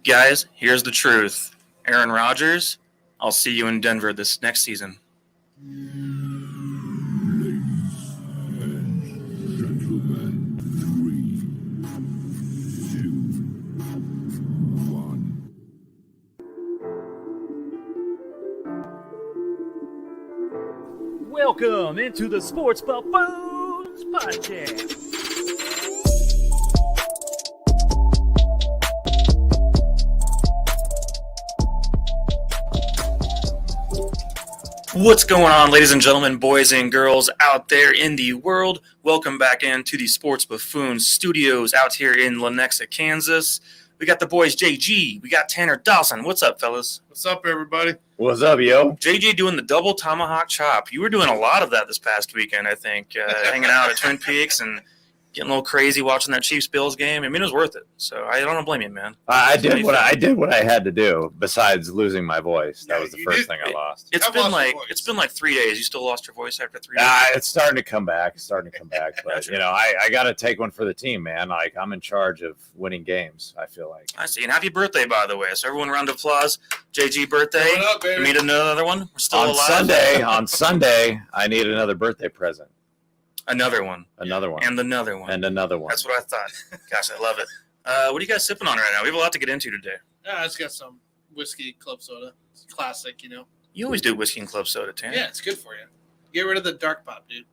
Guys, here's the truth. Aaron Rodgers, I'll see you in Denver this next season. Welcome into the Sports Buffoons Podcast. What's going on, ladies and gentlemen, boys and girls out there in the world? Welcome back into the Sports Buffoons Studios out here in Lenexa, Kansas. We got the boys JG. We got Tanner Dawson. What's up, fellas? What's up, everybody? What's up, yo? JG doing the double tomahawk chop. You were doing a lot of that this past weekend, I think, hanging out at Twin Peaks and getting a little crazy watching that Chiefs-Bills game. I mean, it was worth it. So I don't blame you, man. I did what I had to do besides losing my voice. That was the first thing I lost. It's been like 3 days. You still lost your voice after 3 days? It's starting to come back. But, you know, I got to take one for the team, man. Like, I'm in charge of winning games, I feel like. I see. And happy birthday, by the way. So everyone, round of applause. JG birthday. What up, baby? You need another one? We're still alive. On Sunday, I need another birthday present. Another one. Another one. And another one. And another one. That's what I thought. Gosh, I love it. What are you guys sipping on right now? We have a lot to get into today. I just got some whiskey club soda. It's classic, you know. You always do whiskey and club soda, Tanner. Yeah, it's good for you. Get rid of the dark pop, dude.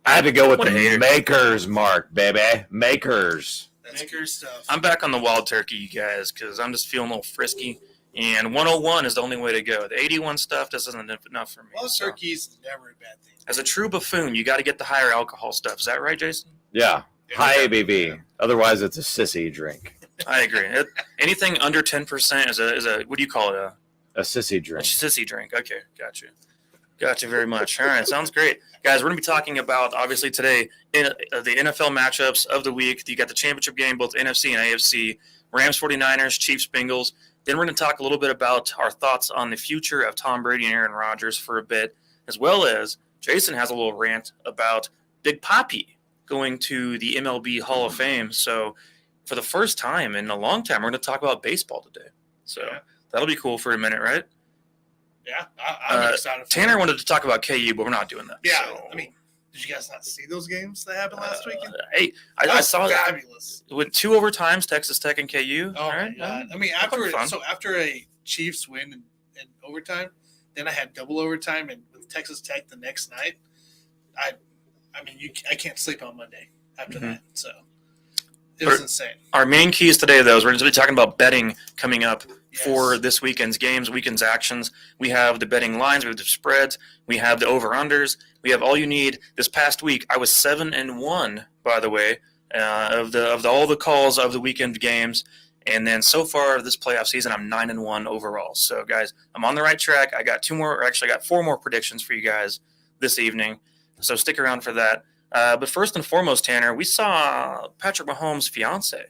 I had to go with the Maker's mark, baby. Maker's. That's good stuff. I'm back on the wild turkey, you guys, because I'm just feeling a little frisky. And 101 is the only way to go. The 81 stuff just isn't enough for me. Wild turkey's never a bad thing. As a true buffoon, you got to get the higher alcohol stuff. Is that right, Jason? Yeah. High ABV. Otherwise, it's a sissy drink. I agree. Anything under 10% is a what do you call it? A sissy drink. A sissy drink. Okay, got you very much. All right, sounds great. Guys, we're going to be talking about, obviously, today, the NFL matchups of the week. You got the championship game, both NFC and AFC, Rams 49ers, Chiefs Bengals. Then we're going to talk a little bit about our thoughts on the future of Tom Brady and Aaron Rodgers for a bit, as well as Jason has a little rant about Big Papi going to the MLB Hall of Fame. So for the first time in a long time, we're going to talk about baseball today. So that'll be cool for a minute, right? Yeah, I'm excited. Tanner wanted to talk about KU, but we're not doing that. Yeah, so. I mean, did you guys not see those games that happened last weekend? Hey, I saw fabulous. With 2 overtimes, Texas Tech and KU. Oh, right? my God. I mean, after a Chiefs win in overtime, then I had double overtime and with Texas Tech the next night. I can't sleep on Monday after that. So it was insane. Our main keys today, though, is we're going to be talking about betting coming up for this weekend's games, weekend's actions. We have the betting lines, we have the spreads, we have the over-unders, we have all you need. This past week, I was 7-1, by the way, of all the calls of the weekend games. And then so far this playoff season, I'm 9-1 overall. So, guys, I'm on the right track. I got 4 more predictions for you guys this evening. So stick around for that. But first and foremost, Tanner, we saw Patrick Mahomes' fiance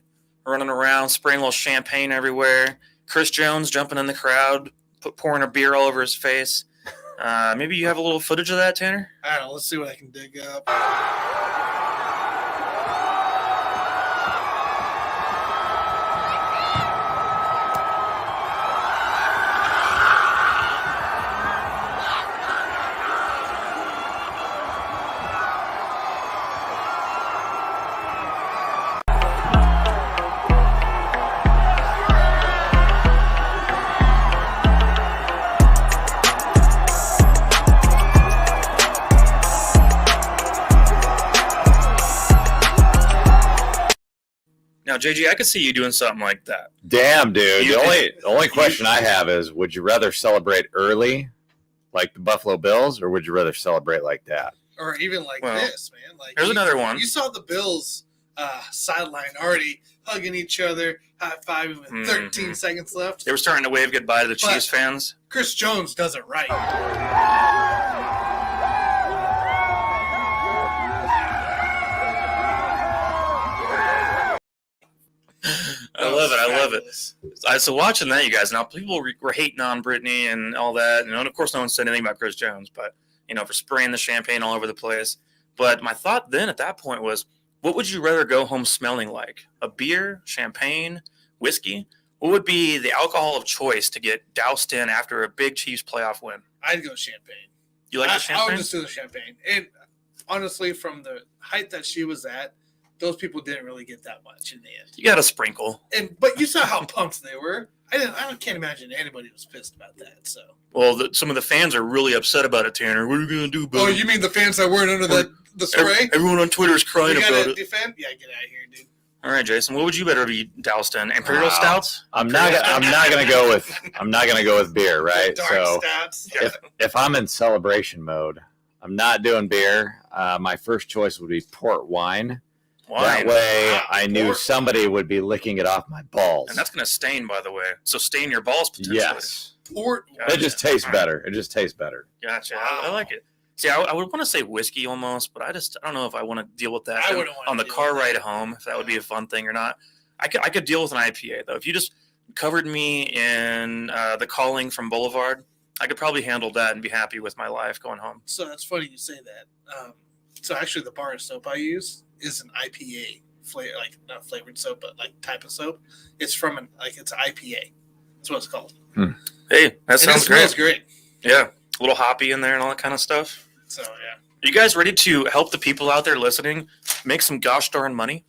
running around, spraying a little champagne everywhere. Chris Jones jumping in the crowd, pouring a beer all over his face. Maybe you have a little footage of that, Tanner? I don't know. Let's see what I can dig up. Now, JG, I could see you doing something like that. Damn, dude. The only question I have is, would you rather celebrate early, like the Buffalo Bills, or would you rather celebrate like that? Or even like this, man. Like there's another one. You saw the Bills sideline already hugging each other, high-fiving with 13 seconds left. They were starting to wave goodbye to the Chiefs fans. Chris Jones does it right. I love it. So watching that, you guys, now people were hating on Brittany and all that. And of course, no one said anything about Chris Jones, but, for spraying the champagne all over the place. But my thought then at that point was, what would you rather go home smelling like? A beer, champagne, whiskey, what would be the alcohol of choice to get doused in after a big Chiefs playoff win? I'd go champagne. You like the I champagne? would just do the champagne. And honestly, from the height that she was at, those people didn't really get that much in the end. You got to sprinkle. But you saw how pumped they were. I can't imagine anybody was pissed about that. So. Well, some of the fans are really upset about it, Tanner. What are you going to do, buddy? Oh, you mean the fans that weren't under the spray? Everyone on Twitter is crying You about gotta it. defend? Yeah, get out of here, dude. All right, Jason. What would you better be doused in? Imperial stouts? I'm not gonna go with beer, right? Dark So stats. if I'm in celebration mode, I'm not doing beer. My first choice would be port wine. That way, I knew Port. somebody would be licking it off my balls. And that's going to stain, by the way. So stain your balls potentially. Yes, Port. it just tastes better. It just tastes better. Gotcha. Wow. I like it. See, I would want to say whiskey almost, but I don't know if I want to deal with that I wouldn't wanna on the deal car with ride that. home, if that would be a fun thing or not. I could deal with an IPA, though. If you just covered me in the Calling from Boulevard, I could probably handle that and be happy with my life going home. So that's funny you say that. So actually, the bar of soap I use is an IPA flavor, like not flavored soap, but like type of soap. It's from it's an IPA. That's what it's called. Hey, that And sounds it smells great. great. Yeah, a little hoppy in there and all that kind of stuff. So yeah. Are you guys ready to help the people out there listening make some gosh darn money?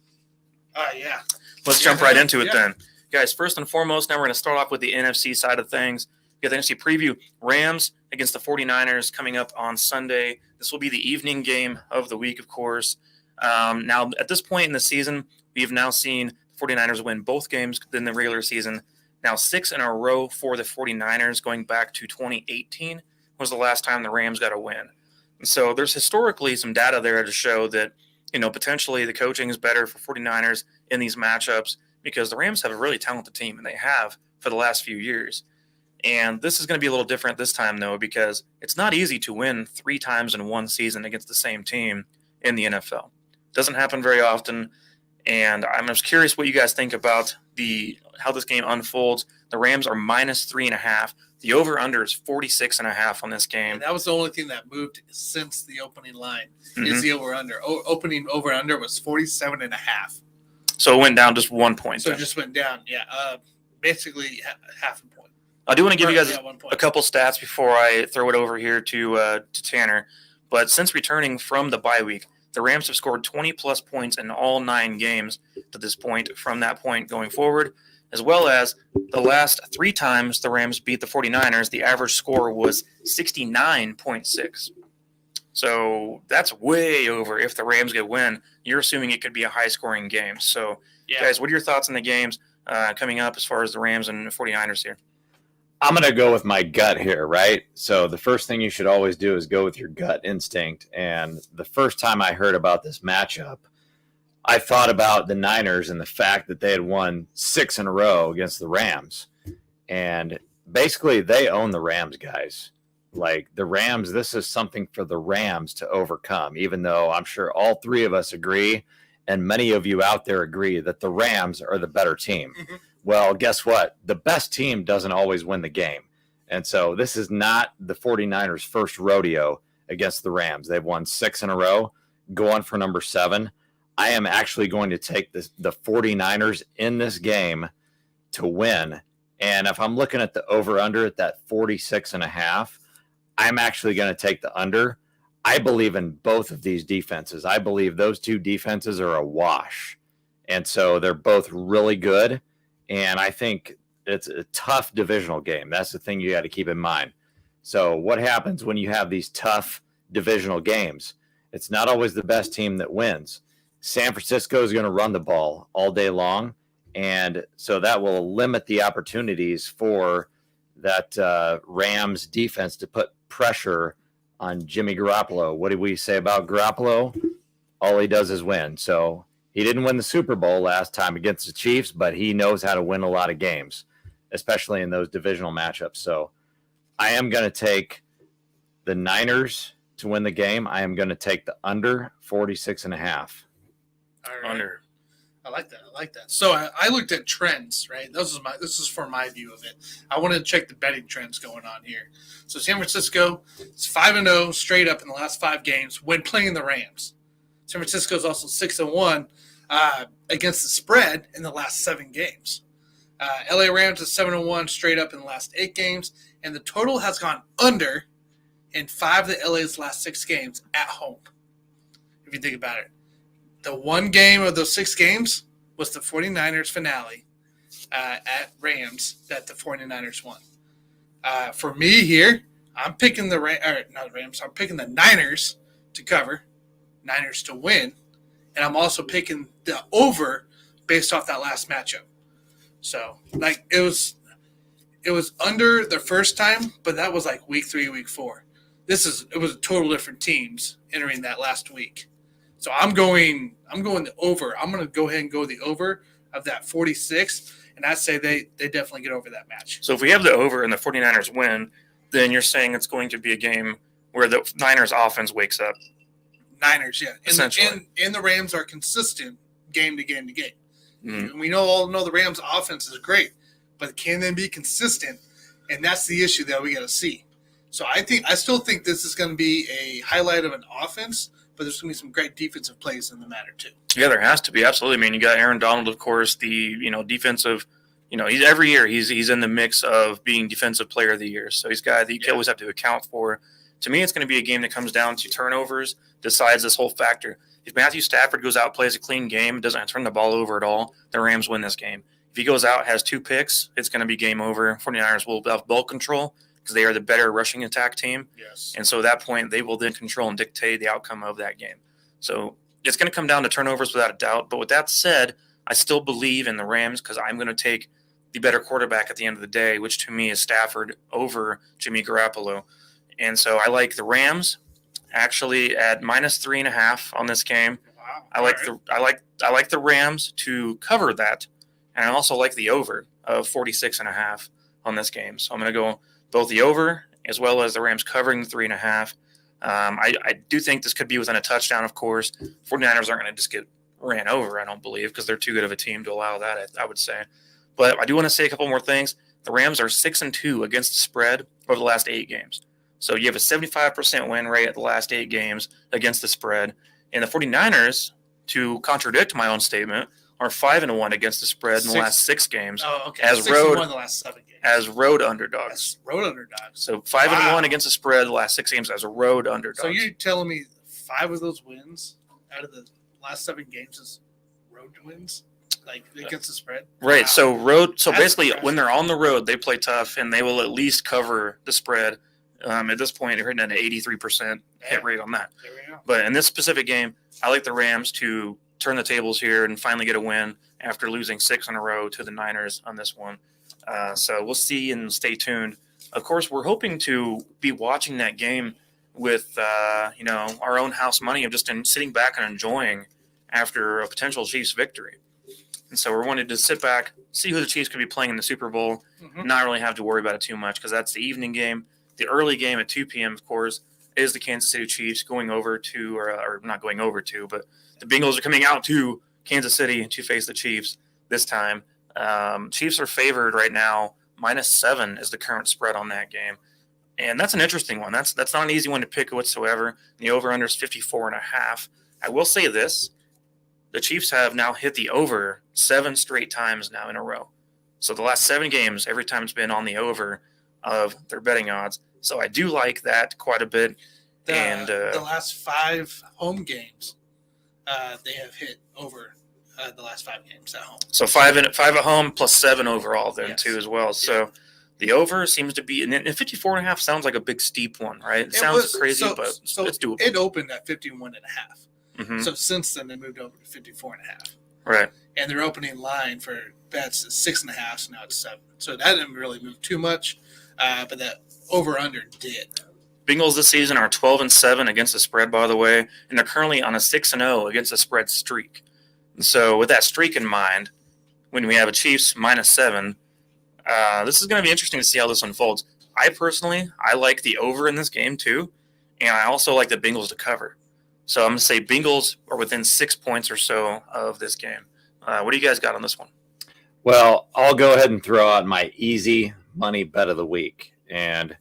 Yeah. Let's Yeah, jump right into it yeah. then. Guys, first and foremost, now we're going to start off with the NFC side of things. We got the NFC preview. Rams against the 49ers coming up on Sunday. This will be the evening game of the week, of course. Now, at this point in the season, we have now seen the 49ers win both games in the regular season. Now 6 in a row for the 49ers, going back to 2018 was the last time the Rams got a win. And so there's historically some data there to show that, potentially the coaching is better for 49ers in these matchups because the Rams have a really talented team, and they have for the last few years. And this is going to be a little different this time, though, because it's not easy to win 3 times in one season against the same team in the NFL. It doesn't happen very often, and I'm just curious what you guys think about how this game unfolds. The Rams are -3.5. The over-under is 46.5 on this game. And that was the only thing that moved since the opening line Mm-hmm. is the over-under. Opening over-under was 47.5. So it went down just 1 point. So it then. just went down. Yeah. Basically half a point. I do want to give you guys 1 point. a couple stats before I throw it over here to Tanner. But since returning from the bye week, the Rams have scored 20-plus points in all 9 games to this point from that point going forward, as well as the last 3 times the Rams beat the 49ers, the average score was 69.6. So that's way over if the Rams get win. You're assuming it could be a high-scoring game. So, guys, what are your thoughts on the games coming up as far as the Rams and 49ers here? I'm going to go with my gut here, right? So the first thing you should always do is go with your gut instinct. And the first time I heard about this matchup, I thought about the Niners and the fact that they had won 6 in a row against the Rams. And basically, they own the Rams, guys. Like, the Rams, this is something for the Rams to overcome, even though I'm sure all 3 of us agree, and many of you out there agree, that the Rams are the better team. Mm-hmm. Well, guess what? The best team doesn't always win the game. And so this is not the 49ers' first rodeo against the Rams. They've won 6 in a row, going for number 7. I am actually going to take the 49ers in this game to win. And if I'm looking at the over-under at that 46.5, I'm actually going to take the under. I believe in both of these defenses. I believe those 2 defenses are a wash. And so they're both really good. And I think it's a tough divisional game. That's the thing you got to keep in mind. So what happens when you have these tough divisional games? It's not always the best team that wins. San Francisco is going to run the ball all day long. And so that will limit the opportunities for that Rams defense to put pressure on Jimmy Garoppolo. What did we say about Garoppolo? All he does is win. So he didn't win the Super Bowl last time against the Chiefs, but he knows how to win a lot of games, especially in those divisional matchups. So I am going to take the Niners to win the game. I am going to take the under 46.5. All right. Under. I like that. So I looked at trends, right? This is for my view of it. I wanted to check the betting trends going on here. So San Francisco is 5-0 straight up in the last 5 games when playing the Rams. San Francisco is also 6-1 against the spread in the last 7 games. LA Rams is 7-1 straight up in the last 8 games, and the total has gone under in 5 of the LA's last 6 games at home. If you think about it, the one game of those 6 games was the 49ers finale at Rams that the 49ers won. For me here, I'm picking I'm picking the Niners to cover, Niners to win, and I'm also picking the over based off that last matchup. So, like, it was under the first time, but that was like week 3, week 4. It was total different teams entering that last week. So I'm going the over. I'm going to go ahead and go the over of that 46, and I'd say they definitely get over that match. So if we have the over and the 49ers win, then you're saying it's going to be a game where the Niners offense wakes up. Niners, yeah. Essentially. And the Rams are consistent game to game to game. Mm-hmm. We all know the Rams offense is great, but can they be consistent? And that's the issue that we got to see. So I still think this is going to be a highlight of an offense, but there's going to be some great defensive plays in the matter too. Yeah, there has to be, absolutely. I mean, you got Aaron Donald, of course, the defensive. He's every year he's in the mix of being defensive player of the year. So he's a guy that you always have to account for. To me, it's going to be a game that comes down to turnovers, decides this whole factor. If Matthew Stafford goes out, plays a clean game, doesn't turn the ball over at all, the Rams win this game. If he goes out, has 2 picks, it's going to be game over. 49ers will have ball control because they are the better rushing attack team. Yes. And so at that point, they will then control and dictate the outcome of that game. So it's going to come down to turnovers without a doubt. But with that said, I still believe in the Rams because I'm going to take the better quarterback at the end of the day, which to me is Stafford over Jimmy Garoppolo. And so I like the Rams actually at -3.5 on this game. Wow. I like the Rams to cover that, and I also like the over of 46.5 on this game. So I'm going to go both the over as well as the Rams covering the 3.5. I do think this could be within a touchdown, of course. 49ers aren't going to just get ran over, I don't believe, because they're too good of a team to allow that, I would say. But I do want to say a couple more things. The Rams are 6-2 against the spread over the last 8 games. So you have a 75% win rate at the last 8 games against the spread. And the 49ers, to contradict my own statement, are 5-1 against the spread in the last 6 games. Oh, okay. As 6-1 the last 7 games. As road underdogs. Road underdogs. So 5-1 against the spread the last 6 games as a road underdog. So you're telling me 5 of those wins out of the last 7 games is road wins? Like against the spread? Right. Wow. So That's basically impressive. when they're on the road, they play tough and they will at least cover the spread. At this point, they're hitting an 83% hit rate on that. There we go. But in this specific game, I like the Rams to turn the tables here and finally get a win after losing 6 in a row to the Niners on this one. So we'll see and stay tuned. Of course, we're hoping to be watching that game with our own house money of just sitting back and enjoying after a potential Chiefs victory. And so we're wanting to sit back, see who the Chiefs could be playing in the Super Bowl, not really have to worry about it too much because that's the evening game. The early game at 2 p.m., of course, is the Kansas City Chiefs going over to, or not going over to, but the Bengals are coming out to Kansas City to face the Chiefs this time. Chiefs are favored right now. -7 is the current spread on that game. And that's an interesting one. That's not an easy one to pick whatsoever. The over-under is 54.5. I will say this. The Chiefs have now hit the over 7 straight times now in a row. So the last 7 games, every time it's been on the over of their betting odds. So I do like that quite a bit. The last 5 home games, they have hit over the last 5 games at home. So 5 at home plus 7 overall then Yes. too as well. So the over seems to be, and 54.5 sounds like a big steep one, right? It sounds crazy, but it's doable. It opened at 51.5. Mm-hmm. So since then, they moved over to 54.5. Right. And their opening line for bets is 6.5, so now it's 7. So that didn't really move too much, but that over-under did. Bengals this season are 12-7 against the spread, by the way, and they're currently on a 6-0 against the spread streak. And so with that streak in mind, when we have a Chiefs -7, this is going to be interesting to see how this unfolds. I like the over in this game too, and I also like the Bengals to cover. So I'm going to say Bengals are within 6 points or so of this game. What do you guys got on this one? Well, I'll go ahead and throw out my easy money bet of the week. And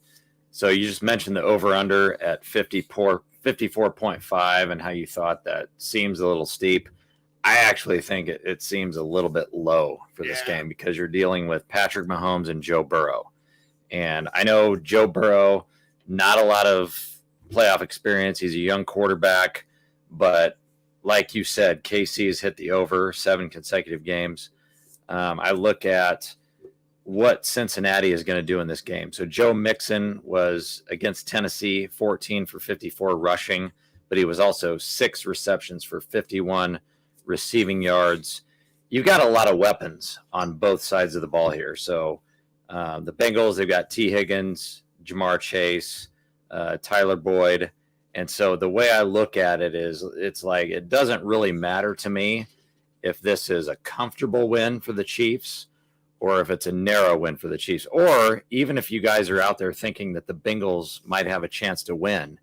so you just mentioned the over-under at 54.5 and how you thought that seems a little steep. I actually think it seems a little bit low for this Yeah. game because you're dealing with Patrick Mahomes and Joe Burrow. And I know Joe Burrow, not a lot of playoff experience. He's a young quarterback, but like you said, KC has hit the over 7 consecutive games. I look at what Cincinnati is going to do in this game. So Joe Mixon was against Tennessee, 14 for 54 rushing, but he was also 6 receptions for 51 receiving yards. You've got a lot of weapons on both sides of the ball here. So the Bengals, they've got T. Higgins, Jamar Chase, Tyler Boyd. And so the way I look at it is it's like it doesn't really matter to me if this is a comfortable win for the Chiefs or if it's a narrow win for the Chiefs, or even if you guys are out there thinking that the Bengals might have a chance to win,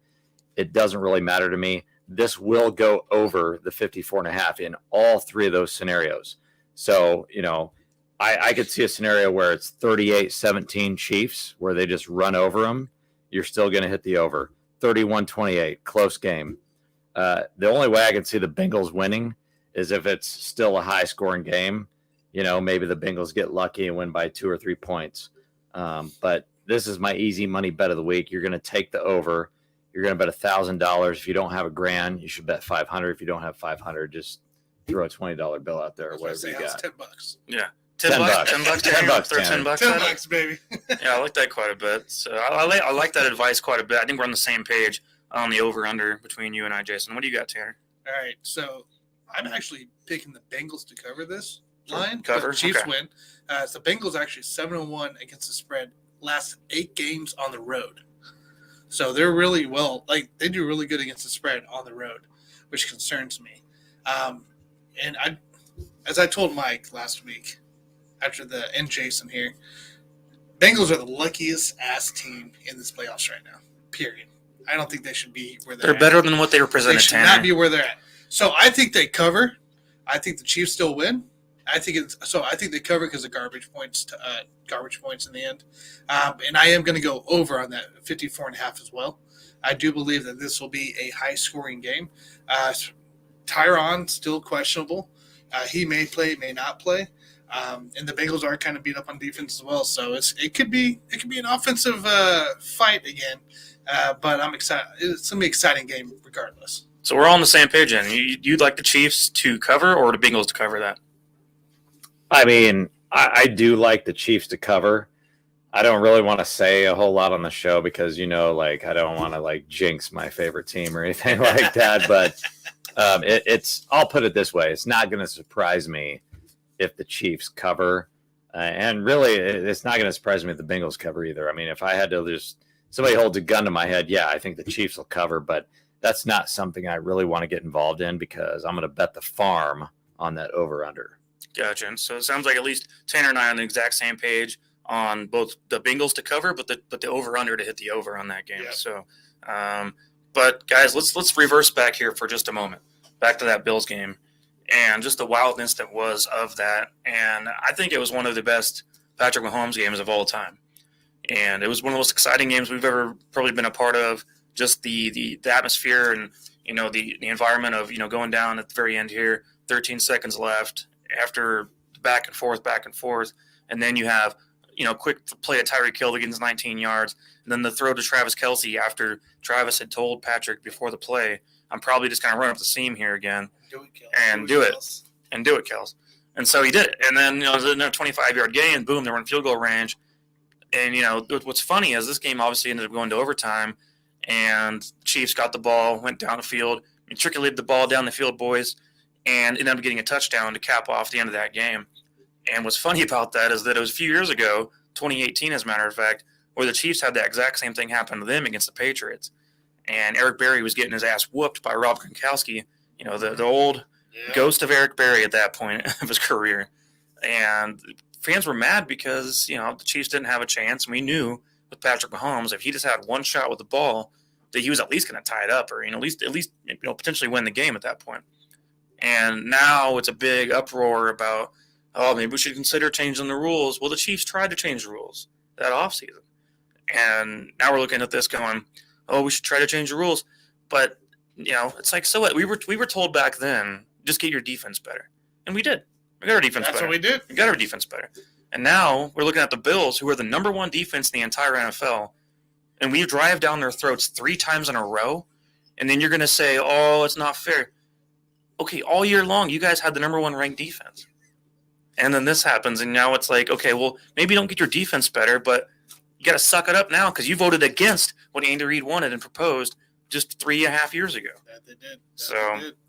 it doesn't really matter to me. This will go over the 54.5 in all 3 of those scenarios. So, I could see a scenario where it's 38-17 Chiefs, where they just run over them. You're still going to hit the over. 31-28, close game. The only way I can see the Bengals winning is if it's still a high-scoring game. Maybe the Bengals get lucky and win by 2 or 3 points. But this is my easy money bet of the week. You're going to take the over. You're going to bet $1,000. If you don't have $1,000, you should bet $500. If you don't have $500, just throw a $20 bill out there or whatever you got. $10. Yeah. $10. $10. Throw $10 at it. $10, baby. Yeah, I like that quite a bit. So I like that advice quite a bit. I think we're on the same page on the over-under between you and I, Jason. What do you got, Tanner? All right, so I'm actually picking the Bengals to cover this line. Cover? But Chiefs Okay. win. So Bengals actually 7-1 against the spread last 8 games on the road. So they're really they do really good against the spread on the road, which concerns me. And as I told Mike last week, and Jason here, Bengals are the luckiest ass team in this playoffs right now. Period. I don't think they should be where They're at. better than what they were They presented, should Tanner. not be where they're at. So I think they cover. I think the Chiefs still win. I think they cover because of garbage points in the end. And I am going to go over on that 54.5 as well. I do believe that this will be a high scoring game. Tyron still questionable. He may play, may not play. And the Bengals are kind of beat up on defense as well. So it could be an offensive fight again. But I'm excited. It's going to be an exciting game regardless. So we're all on the same page, then. You'd like the Chiefs to cover or the Bengals to cover that? I mean, I do like the Chiefs to cover. I don't really want to say a whole lot on the show because, I don't want to jinx my favorite team or anything like that. But I'll put it this way. It's not going to surprise me if the Chiefs cover. And really, it's not going to surprise me if the Bengals cover either. I mean, if I had to somebody holds a gun to my head, yeah, I think the Chiefs will cover. But that's not something I really want to get involved in because I'm going to bet the farm on that over-under. Gotcha. And so it sounds like at least Tanner and I are on the exact same page on both the Bengals to cover, but the over-under to hit the over on that game. Yeah. So, but guys, let's reverse back here for just a moment. Back to that Bills game and just the wildness that was of that. And I think it was one of the best Patrick Mahomes games of all time. And it was one of the most exciting games we've ever probably been a part of. Just the atmosphere and, the environment of, going down at the very end here, 13 seconds left after back and forth. And then you have, quick play of Tyreek Hill against 19 yards. And then the throw to Travis Kelce after Travis had told Patrick before the play, I'm probably just going to run up the seam here again. Do it, Kels. And do it, Kels. And so he did it. And then, it was another 25-yard gain. Boom, they were in field goal range. And, what's funny is this game obviously ended up going to overtime. And Chiefs got the ball, went down the field, matriculated the ball down the field, boys, and ended up getting a touchdown to cap off the end of that game. And what's funny about that is that it was a few years ago, 2018 as a matter of fact, where the Chiefs had that exact same thing happen to them against the Patriots. And Eric Berry was getting his ass whooped by Rob Gronkowski, the old ghost of Eric Berry at that point of his career. And fans were mad because, the Chiefs didn't have a chance. And we knew with Patrick Mahomes, if he just had one shot with the ball, that he was at least going to tie it up or, at least potentially win the game at that point. And now it's a big uproar about, maybe we should consider changing the rules. Well, the Chiefs tried to change the rules that offseason. And now we're looking at this going, we should try to change the rules. But, it's like, so what? We were told back then just get your defense better. And we did. We got our defense That's better. what we did. We got our defense better. And now we're looking at the Bills, who are the number one defense in the entire NFL, and we drive down their throats 3 times in a row, and then you're going to say, oh, it's not fair. Okay, all year long, you guys had the number one ranked defense. And then this happens, and now it's like, okay, well, maybe you don't get your defense better, but you got to suck it up now because you voted against what Andy Reid wanted and proposed just 3.5 years ago. That they did. So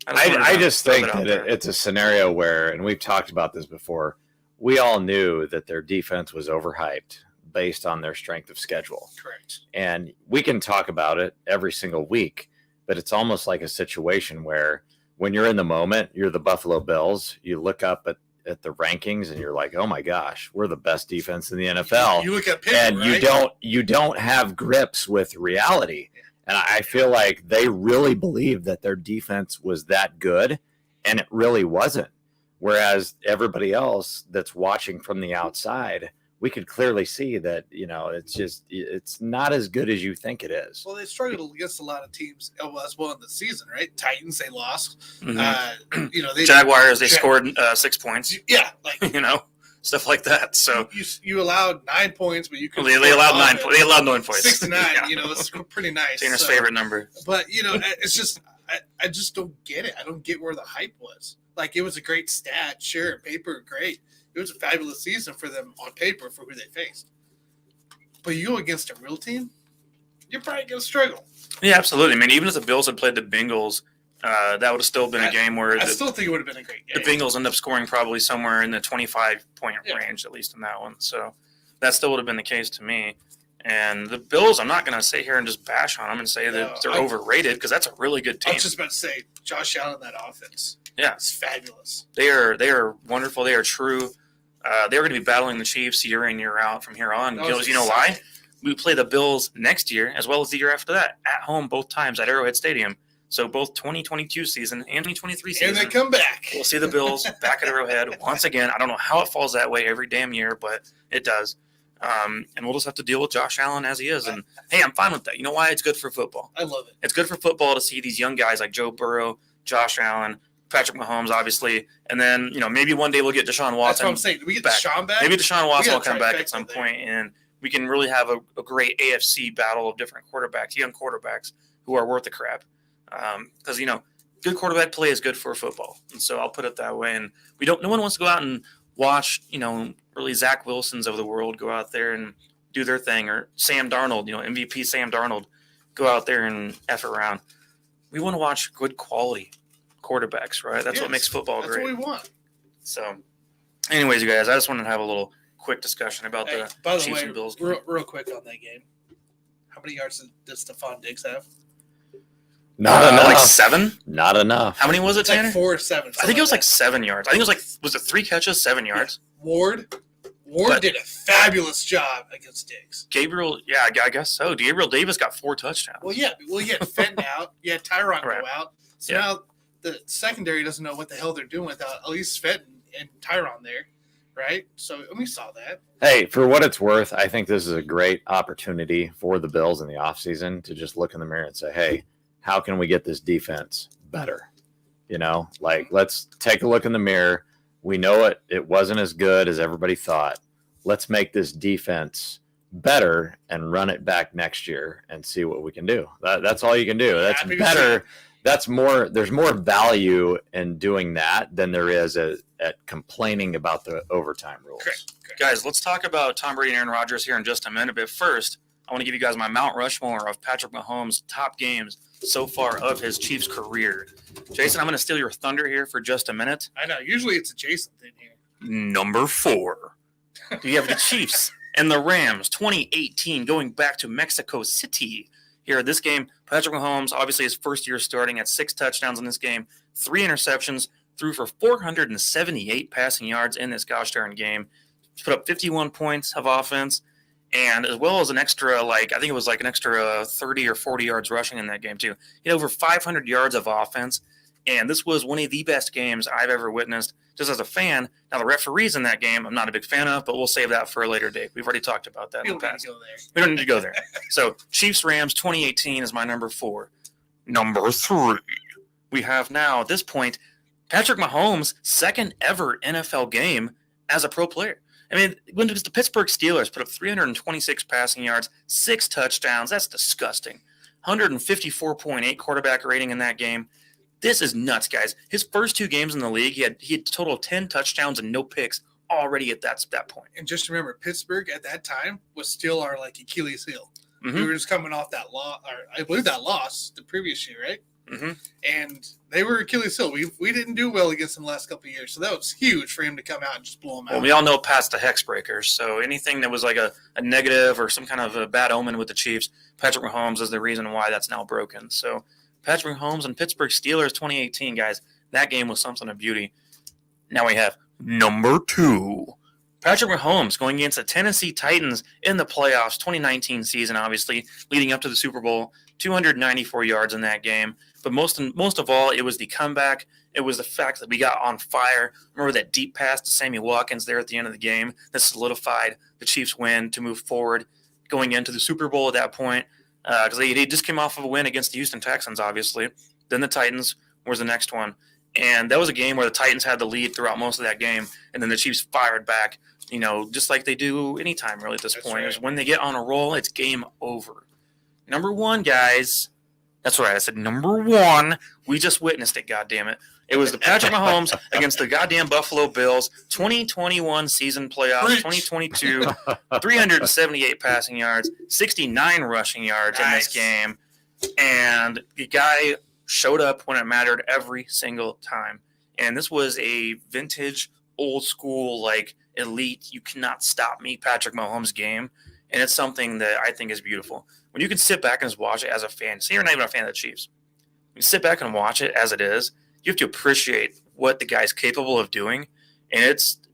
I just think throw that out there. it's a scenario where, and we've talked about this before, we all knew that their defense was overhyped based on their strength of schedule. Correct. And we can talk about it every single week, but it's almost like a situation where when you're in the moment, you're the Buffalo Bills, you look up at the rankings and you're like, oh my gosh, we're the best defense in the NFL. You look at Pitt, And right? you don't have grips with reality. And I feel like they really believed that their defense was that good, and it really wasn't. Whereas everybody else that's watching from the outside, we could clearly see that, it's not as good as you think it is. Well, they struggled against a lot of teams as well in the season, right? Titans, they lost. Mhm. They Jaguars, they scored 6 points, Yeah, like stuff like that. So you allowed 9 points, but you could. they allowed 9 points. They allowed 9 points. 6 to 9. Yeah. It's pretty nice. Tanner's favorite number. But it's just I just don't get it. I don't get where the hype was. Like, it was a great stat, sure, on paper, great. It was a fabulous season for them on paper for who they faced. But you go against a real team, you're probably going to struggle. Yeah, absolutely. I mean, even if the Bills had played the Bengals, that would have still been a game where I still think it would have been a great the game. Bengals end up scoring probably somewhere in the 25-point range, at least in that one. So that still would have been the case to me. And the Bills, I'm not going to sit here and just bash on them and say that they're overrated, because that's a really good team. I was just about to say, Josh Allen, that offense. Yeah. It's fabulous. They are wonderful. They are true. They're going to be battling the Chiefs year in, year out from here on. Because you know why? We play the Bills next year as well as the year after that at home both times at Arrowhead Stadium. So both 2022 season and 2023 season. And they come back. We'll see the Bills back at Arrowhead once again. I don't know how it falls that way every damn year, but it does. And we'll just have to deal with Josh Allen as he is. And, hey, I'm fine with that. You know why? It's good for football. I love it. It's good for football to see these young guys like Joe Burrow, Josh Allen, Patrick Mahomes, obviously. And then, maybe one day we'll get Deshaun Watson. That's what I'm saying. Do we get back. Deshaun back? Maybe Deshaun Watson will gotta come back trifecta at some there. point, and we can really have a great AFC battle of different quarterbacks, young quarterbacks who are worth the crap. Because, good quarterback play is good for football. And so I'll put it that way. And no one wants to go out and watch, really Zach Wilsons of the world go out there and do their thing, or Sam Darnold, MVP Sam Darnold, go out there and F around. We want to watch good quality quarterbacks, right? That's what makes football great. That's what we want. So, anyways, you guys, I just wanted to have a little quick discussion about the By the Chiefs way, and Bills. real quick on that game. How many yards does Stephon Diggs have? Not enough. Like 7? Not enough. How many was it, It's Tanner? like 4 or 7. I think it was like 7 yards. I think it was it 3 catches, 7 yards? Ward But- did a fabulous job against Diggs. Gabriel, yeah, I guess so. Gabriel Davis got 4 touchdowns. Well, you had Fenton out. You had Tyron Right. go out. So Yeah. now the secondary doesn't know what the hell they're doing without at least Fenton and Tyron there, right? So we saw that. Hey, for what it's worth, I think this is a great opportunity for the Bills in the offseason to just look in the mirror and say, hey, how can we get this defense better? Let's take a look in the mirror. We know it wasn't as good as everybody thought. Let's make this defense better and run it back next year and see what we can do. That's all you can do. That's Happy to better. That's more. There's more value in doing that than there is at complaining about the overtime rules. Correct. Guys, let's talk about Tom Brady and Aaron Rodgers here in just a minute. But first, I want to give you guys my Mount Rushmore of Patrick Mahomes' top games so far of his Chiefs career. Jason, I'm going to steal your thunder here for just a minute. I know. Usually it's a Jason thing here. Number 4. You have the Chiefs and the Rams, 2018, going back to Mexico City. Here, this game, Patrick Mahomes, obviously his first year starting, at 6 touchdowns in this game, 3 interceptions, threw for 478 passing yards in this gosh darn game. Put up 51 points of offense, and as well as an extra, I think it was like an extra 30 or 40 yards rushing in that game too. He had over 500 yards of offense, and this was one of the best games I've ever witnessed just as a fan. Now, the referees in that game, I'm not a big fan of, but we'll save that for a later date. We've already talked about that We in don't the need past. to go there. We don't need to go there. So, Chiefs-Rams 2018 is my number 4. Number 3. We have now, at this point, Patrick Mahomes' second ever NFL game as a pro player. I mean, when the Pittsburgh Steelers put up 326 passing yards, 6 touchdowns, that's disgusting. 154.8 quarterback rating in that game. This is nuts, guys. His first 2 games in the league, he had a total of 10 touchdowns and no picks already at that point. And just remember, Pittsburgh at that time was still our Achilles heel. Mm-hmm. We were just coming off that loss, or I believe that loss the previous year, right? Mm-hmm. And they were Achilles heel. We didn't do well against them the last couple of years, so that was huge for him to come out and just blow them out. Well, we all know Pat's the hex breaker, so anything that was like a negative or some kind of a bad omen with the Chiefs, Patrick Mahomes is the reason why that's now broken. So Patrick Mahomes and Pittsburgh Steelers 2018, guys, that game was something of beauty. Now we have number 2. Patrick Mahomes going against the Tennessee Titans in the playoffs, 2019 season, obviously, leading up to the Super Bowl, 294 yards in that game. But most of all, it was the comeback. It was the fact that we got on fire. Remember that deep pass to Sammy Watkins there at the end of the game that solidified the Chiefs' win to move forward going into the Super Bowl at that point, because they just came off of a win against the Houston Texans, obviously. Then the Titans was the next one. And that was a game where the Titans had the lead throughout most of that game, and then the Chiefs fired back, just like they do anytime really at this point. Right. When they get on a roll, it's game over. Number 1, guys. That's right. I said number 1. We just witnessed it, goddammit. It was the Patrick Mahomes against the goddamn Buffalo Bills, 2021 season playoffs, 2022, 378 passing yards, 69 rushing yards in this game. And the guy showed up when it mattered every single time. And this was a vintage, old school, elite, you cannot stop me Patrick Mahomes game. And it's something that I think is beautiful. When you can sit back and just watch it as a fan, say you're not even a fan of the Chiefs, you sit back and watch it as it is, you have to appreciate what the guy's capable of doing. And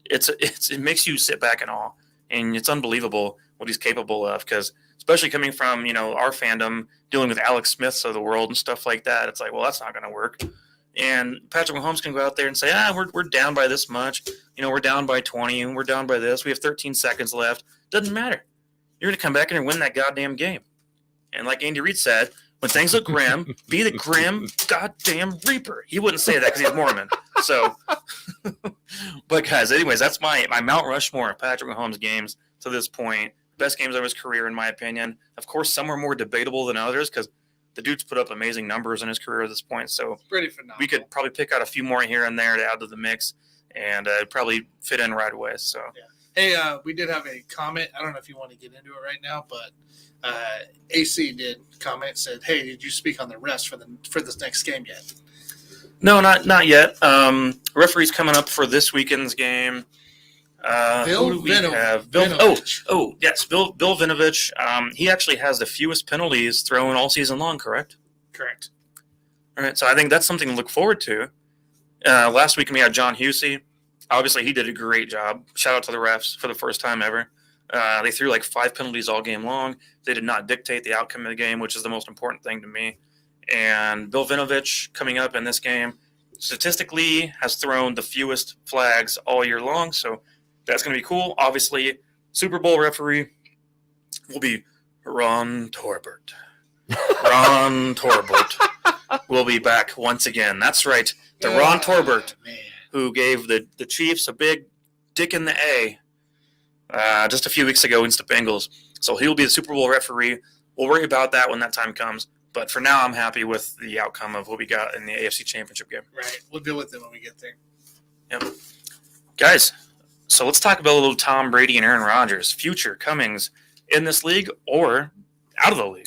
it makes you sit back in awe. And it's unbelievable what he's capable of, because especially coming from, our fandom, dealing with Alex Smiths of the world and stuff like that, it's like, well, that's not going to work. And Patrick Mahomes can go out there and say, we're down by this much. We're down by 20, and we're down by this. We have 13 seconds left. Doesn't matter. You're going to come back in and win that goddamn game. And like Andy Reid said, when things look grim, be the grim goddamn reaper. He wouldn't say that because he's Mormon. So, but guys, anyways, that's my Mount Rushmore of Patrick Mahomes games to this point. Best games of his career, in my opinion. Of course, some are more debatable than others because the dude's put up amazing numbers in his career at this point. So pretty phenomenal. We could probably pick out a few more here and there to add to the mix, and probably fit in right away. So, yeah. Hey, we did have a comment. I don't know if you want to get into it right now, but AC did comment, said, "Hey, did you speak on the refs for this next game yet?" No, not yet. Referee's coming up for this weekend's game. Bill who do we have? Yes, Bill Vinovich. He actually has the fewest penalties thrown all season long, correct? Correct. All right, so I think that's something to look forward to. Last week we had John Husey. Obviously, he did a great job. Shout out to the refs for the first time ever. They threw 5 penalties all game long. They did not dictate the outcome of the game, which is the most important thing to me. And Bill Vinovich coming up in this game statistically has thrown the fewest flags all year long, so that's going to be cool. Obviously, Super Bowl referee will be Ron Torbert. Ron Torbert will be back once again. That's right, the Ron Torbert who gave the Chiefs a big dick in the A just a few weeks ago against the Bengals. So he'll be the Super Bowl referee. We'll worry about that when that time comes. But for now, I'm happy with the outcome of what we got in the AFC Championship game. Right. We'll deal with it when we get there. Yep. Guys, so let's talk about a little Tom Brady and Aaron Rodgers' future comings in this league or out of the league.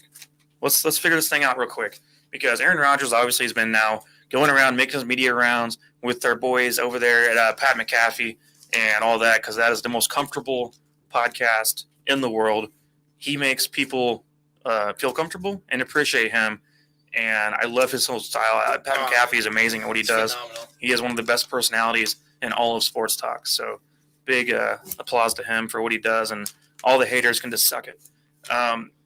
Let's figure this thing out real quick, because Aaron Rodgers obviously has been now going around making his media rounds with their boys over there at Pat McAfee and all that, because that is the most comfortable podcast in the world. He makes people feel comfortable and appreciate him, and I love his whole style. Pat McAfee is amazing at what he does. Phenomenal. He is one of the best personalities in all of sports talk, so big applause to him for what he does, and all the haters can just suck it.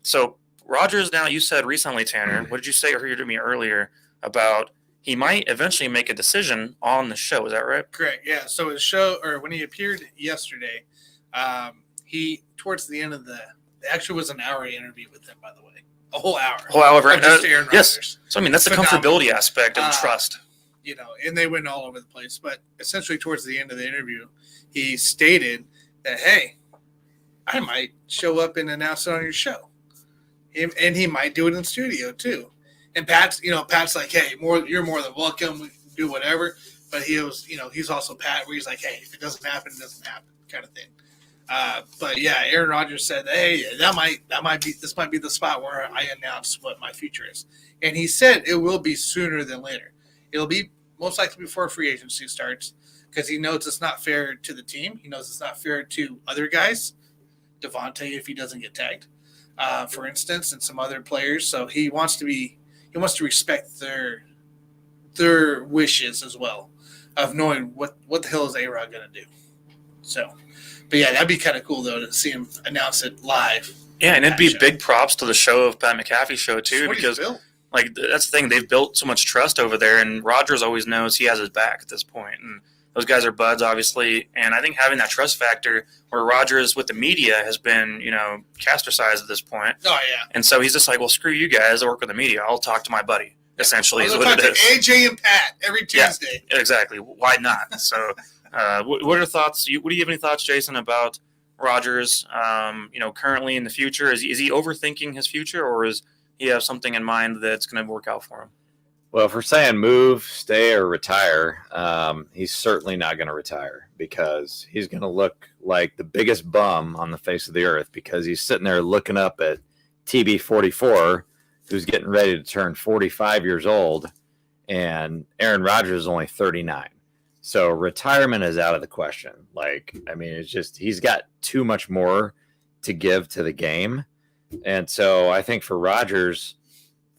So Rodgers, now you said recently, Tanner, what did you say to me earlier about he might eventually make a decision on the show? Is that right? Correct. Yeah. So his show, or when he appeared yesterday, he towards the end of actually was an hour interview with him, by the way, a whole hour. Whole hour, Of just Aaron yes. Rodgers. So I mean that's the Phenomenal. comfortability aspect of trust. and they went all over the place. But essentially, towards the end of the interview, he stated that, hey, I might show up and announce it on your show. And he might do it in studio too. And Pat's like, hey, you're more than welcome. We can do whatever. But he's also Pat, where he's like, hey, if it doesn't happen, it doesn't happen, kind of thing. But yeah, Aaron Rodgers said, hey, this might be the spot where I announce what my future is. And he said it will be sooner than later. It'll be most likely before free agency starts, because he knows it's not fair to the team. He knows it's not fair to other guys, Devontae, if he doesn't get tagged, for instance, and some other players. So he wants to respect their wishes as well, of knowing what the hell is A-Rod going to do. So, but yeah, that'd be kind of cool though to see him announce it live. Yeah, and it'd be big props to the show of Pat McAfee's show too, because like that's the thing, they've built so much trust over there, and Rodgers always knows he has his back at this point, and those guys are buds, obviously. And I think having that trust factor where Rodgers with the media has been, castricized at this point. Oh yeah. And so he's just like, well, screw you guys. I work with the media. I'll talk to my buddy. Essentially, is what it is. AJ and Pat every Tuesday. Yeah, exactly. Why not? So, what are thoughts? What do you have any thoughts, Jason, about Rodgers? Currently in the future, is he overthinking his future, or is he have something in mind that's going to work out for him? Well, if we're saying move, stay, or retire, he's certainly not going to retire, because he's going to look like the biggest bum on the face of the earth, because he's sitting there looking up at TB44, who's getting ready to turn 45 years old, and Aaron Rodgers is only 39. So retirement is out of the question. It's just he's got too much more to give to the game. And so I think for Rodgers,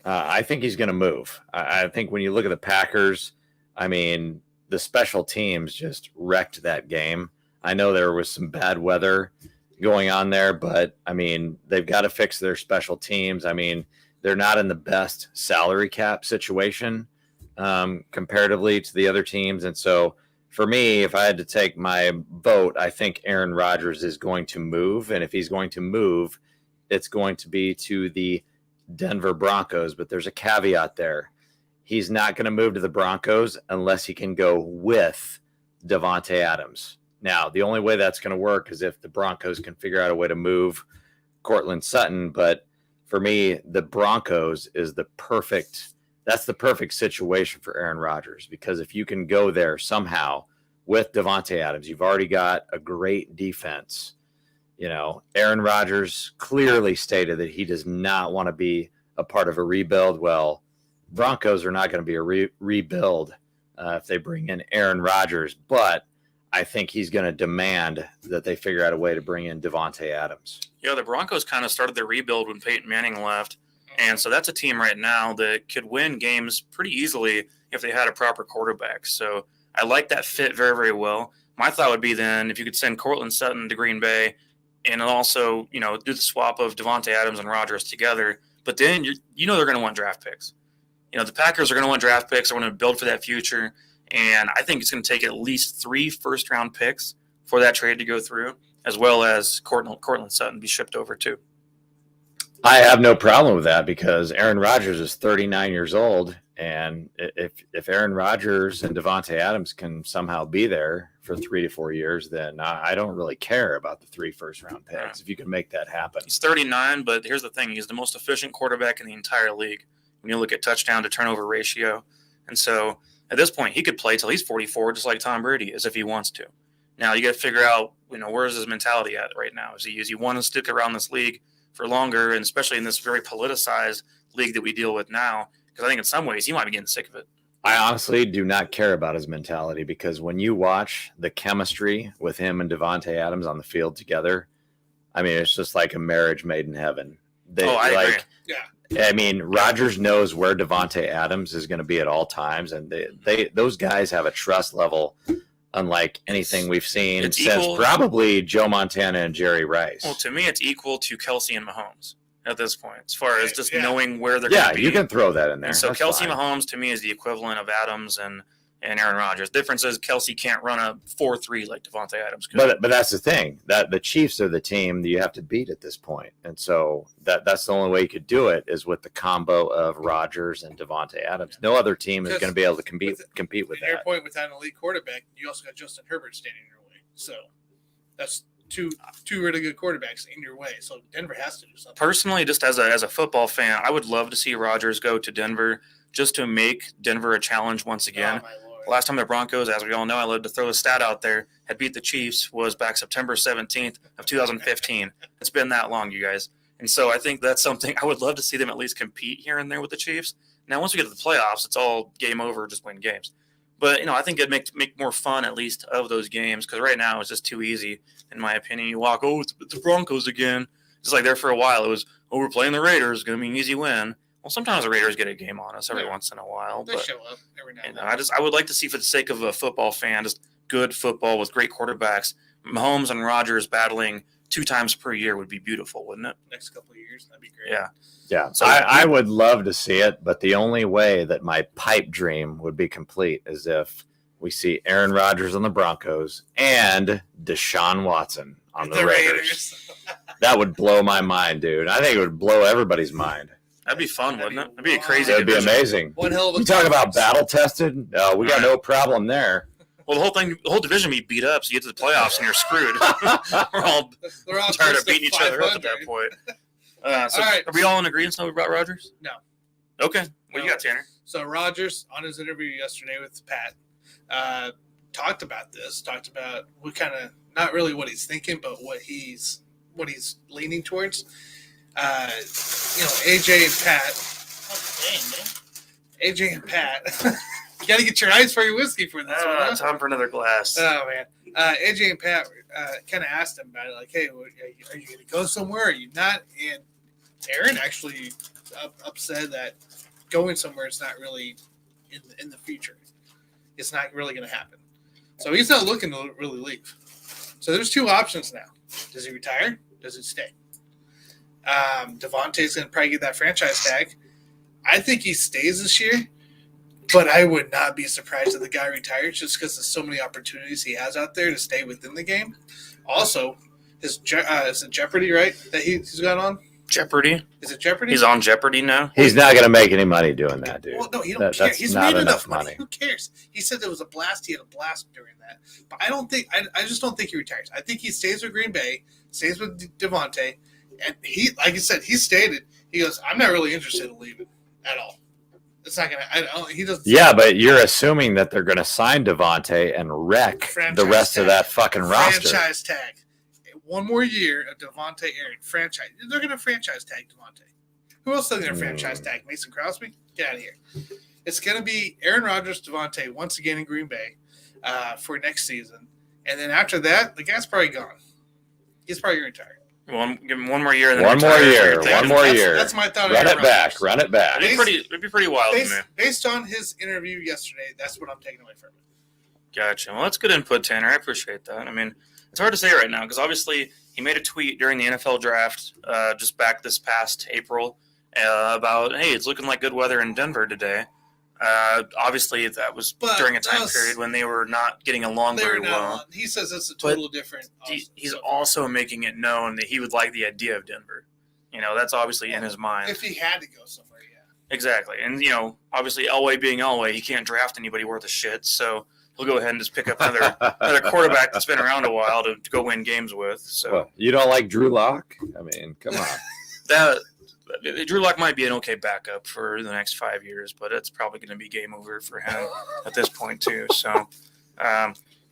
I think he's going to move. I think when you look at the Packers, the special teams just wrecked that game. I know there was some bad weather going on there, but, they've got to fix their special teams. They're not in the best salary cap situation comparatively to the other teams. And so for me, if I had to take my vote, I think Aaron Rodgers is going to move. And if he's going to move, it's going to be to the Denver Broncos. But there's a caveat there. He's not going to move to the Broncos unless he can go with Davante Adams. Now, the only way that's going to work is if the Broncos can figure out a way to move Courtland Sutton. But for me, the Broncos is the perfect situation for Aaron Rodgers, because if you can go there somehow with Davante Adams, you've already got a great defense. Aaron Rodgers clearly stated that he does not want to be a part of a rebuild. Well, Broncos are not going to be a rebuild if they bring in Aaron Rodgers, but I think he's going to demand that they figure out a way to bring in Davante Adams. Yeah, the Broncos kind of started their rebuild when Peyton Manning left. And so that's a team right now that could win games pretty easily if they had a proper quarterback. So I like that fit very, very well. My thought would be then if you could send Courtland Sutton to Green Bay and also, do the swap of Davante Adams and Rodgers together. But then they're going to want draft picks. The Packers are going to want draft picks. They're going to build for that future. And I think it's going to take at least 3 first-round picks for that trade to go through, as well as Courtland Sutton be shipped over too. I have no problem with that, because Aaron Rodgers is 39 years old, and if Aaron Rodgers and Davante Adams can somehow be there for 3 to 4 years, then I don't really care about the 3 first-round picks. Yeah. If you can make that happen. He's 39, but here's the thing: he's the most efficient quarterback in the entire league when you look at touchdown to turnover ratio. And so at this point, he could play till he's 44, just like Tom Brady, as if he wants to. Now you got to figure out, where's his mentality at right now? Is he want to stick around this league for longer, and especially in this very politicized league that we deal with now? Because I think in some ways he might be getting sick of it. I honestly do not care about his mentality, because when you watch the chemistry with him and Davante Adams on the field together, it's just like a marriage made in heaven. I agree. Yeah. Rodgers knows where Davante Adams is going to be at all times, and those guys have a trust level unlike anything we've seen since probably Joe Montana and Jerry Rice. Well, to me, it's equal to Kelsey and Mahomes at this point, as far as just knowing where they're going to be. Yeah, you can throw that in there. And so That's Kelsey fine. Mahomes, to me, is the equivalent of Adams and and Aaron Rodgers. Difference is Kelsey can't run a 4-3 like Devontae Adams could. But that's the thing, that the Chiefs are the team that you have to beat at this point. And so that's the only way you could do it is with the combo of Rodgers and Devontae Adams. No other team is going to be able to compete with to your that. point, without an elite quarterback, you also got Justin Herbert standing in your way. So that's two really good quarterbacks in your way. So Denver has to do something. Personally, just as a football fan, I would love to see Rodgers go to Denver just to make Denver a challenge once again. Oh, my Lord. Last time the Broncos, as we all know, I love to throw the stat out there, had beat the Chiefs was back September 17th of 2015. It's been that long, you guys. And so I think that's something I would love to see them at least compete here and there with the Chiefs. Now, once we get to the playoffs, it's all game over, just win games. But, I think it'd make more fun, at least, of those games, because right now it's just too easy, in my opinion. You walk, it's the Broncos again. It's like there for a while. It was, we're playing the Raiders. It's going to be an easy win. Well, sometimes the Raiders get a game on us every once in a while. They But show up every now and then. I would like to see, for the sake of a football fan, just good football with great quarterbacks. Mahomes and Rodgers battling 2 times per year would be beautiful, wouldn't it? Next couple of years, that'd be great. Yeah. Yeah, So- I would love to see it, but the only way that my pipe dream would be complete is if we see Aaron Rodgers on the Broncos and Deshaun Watson on the Raiders. That would blow my mind, dude. I think it would blow everybody's mind. That'd be fun, wouldn't it? That'd be a crazy That'd be division. amazing. One hell of a You talk about conference. battle tested? We got no problem there. Well, the whole division be beat up, so you get to the playoffs and you're screwed. We're all They're all tired close of to beating each other up at 500. that point. So All right. are we all in agreement now about Rodgers? No. Okay. What you got, Tanner? So Rodgers, on his interview yesterday with Pat, talked about what kind of, not really what he's thinking, but what he's leaning towards. AJ and Pat. You got to get your eyes for your whiskey for this one. Huh? Time for another glass. Oh man, AJ and Pat kind of asked him about it, like, "Hey, are you going to go somewhere? Or are you not?" And Aaron actually upset that going somewhere is not really in the future. It's not really going to happen. So he's not looking to really leave. So there's 2 options now. Does he retire? Does he stay? Devontae's going to probably get that franchise tag. I think he stays this year. But I would not be surprised if the guy retires just because there's so many opportunities he has out there to stay within the game. Also, is it Jeopardy, right, that he's got on? Jeopardy? Is it Jeopardy? He's on Jeopardy now? He's not going to make any money doing that, dude. Well, no, he don't care. That's He's not made enough enough money. money. Who cares? He said there was a blast. He had a blast during that. But I don't think – I just don't think he retires. I think he stays with Green Bay, stays with Devontae. And he, like I said, he stated, he goes, I'm not really interested in leaving at all. It's not going to – he doesn't – Yeah, but you're assuming that they're going to sign Devontae and wreck the Franchise rest of tag. that fucking roster. Franchise tag. 1 more year of Devontae Aaron. Franchise. They're going to franchise tag Devontae. Who else is going to franchise tag? Mason Crosby? Get out of here. It's going to be Aaron Rodgers, Devontae once again in Green Bay for next season. And then after that, the guy's probably gone. He's probably going to retire. Give him 1 more year. And then One more retire. year. Retire. One more year. That's my thought. of Run Aaron it back. Rodgers. Run it back. It'd be pretty wild to me. Based on his interview yesterday, that's what I'm taking away from it. Gotcha. Well, that's good input, Tanner. I appreciate that. I mean, it's hard to say right now because obviously he made a tweet during the NFL draft just back this past April about, hey, it's looking like good weather in Denver today. Obviously, that was But during a time us- period when they were not getting along They're very not well. on. He says it's a total different. He's also making it known that he would like the idea of Denver. That's obviously in his mind. If he had to go somewhere, yeah. Exactly. And, obviously Elway being Elway, he can't draft anybody worth a shit. So he'll go ahead and just pick up another quarterback that's been around a while to go win games with. So Well, you don't like Drew Lock? I mean, come on. that Drew Lock might be an okay backup for the next 5 years, but it's probably going to be game over for him at this point too. So,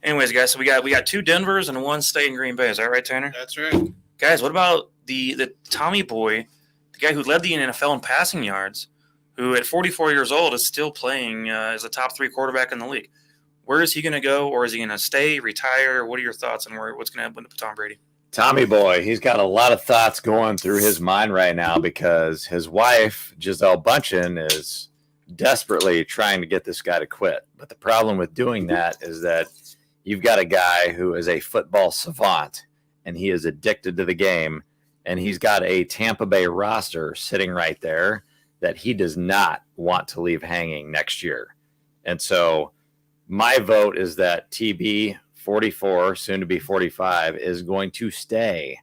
anyways, guys, so we got 2 Denvers and 1 stay in Green Bay. Is that right, Tanner? That's right. Guys, what about the Tommy boy, the guy who led the NFL in passing yards, who at 44 years old is still playing as a top 3 quarterback in the league? Where is he going to go, or is he going to stay, retire? What are your thoughts on what's going to happen to Tom Brady? Tommy boy, he's got a lot of thoughts going through his mind right now because his wife, Gisele Bündchen, is desperately trying to get this guy to quit. But the problem with doing that is that you've got a guy who is a football savant, and he is addicted to the game, and he's got a Tampa Bay roster sitting right there that he does not want to leave hanging next year. And so my vote is that TB 44, soon to be 45, is going to stay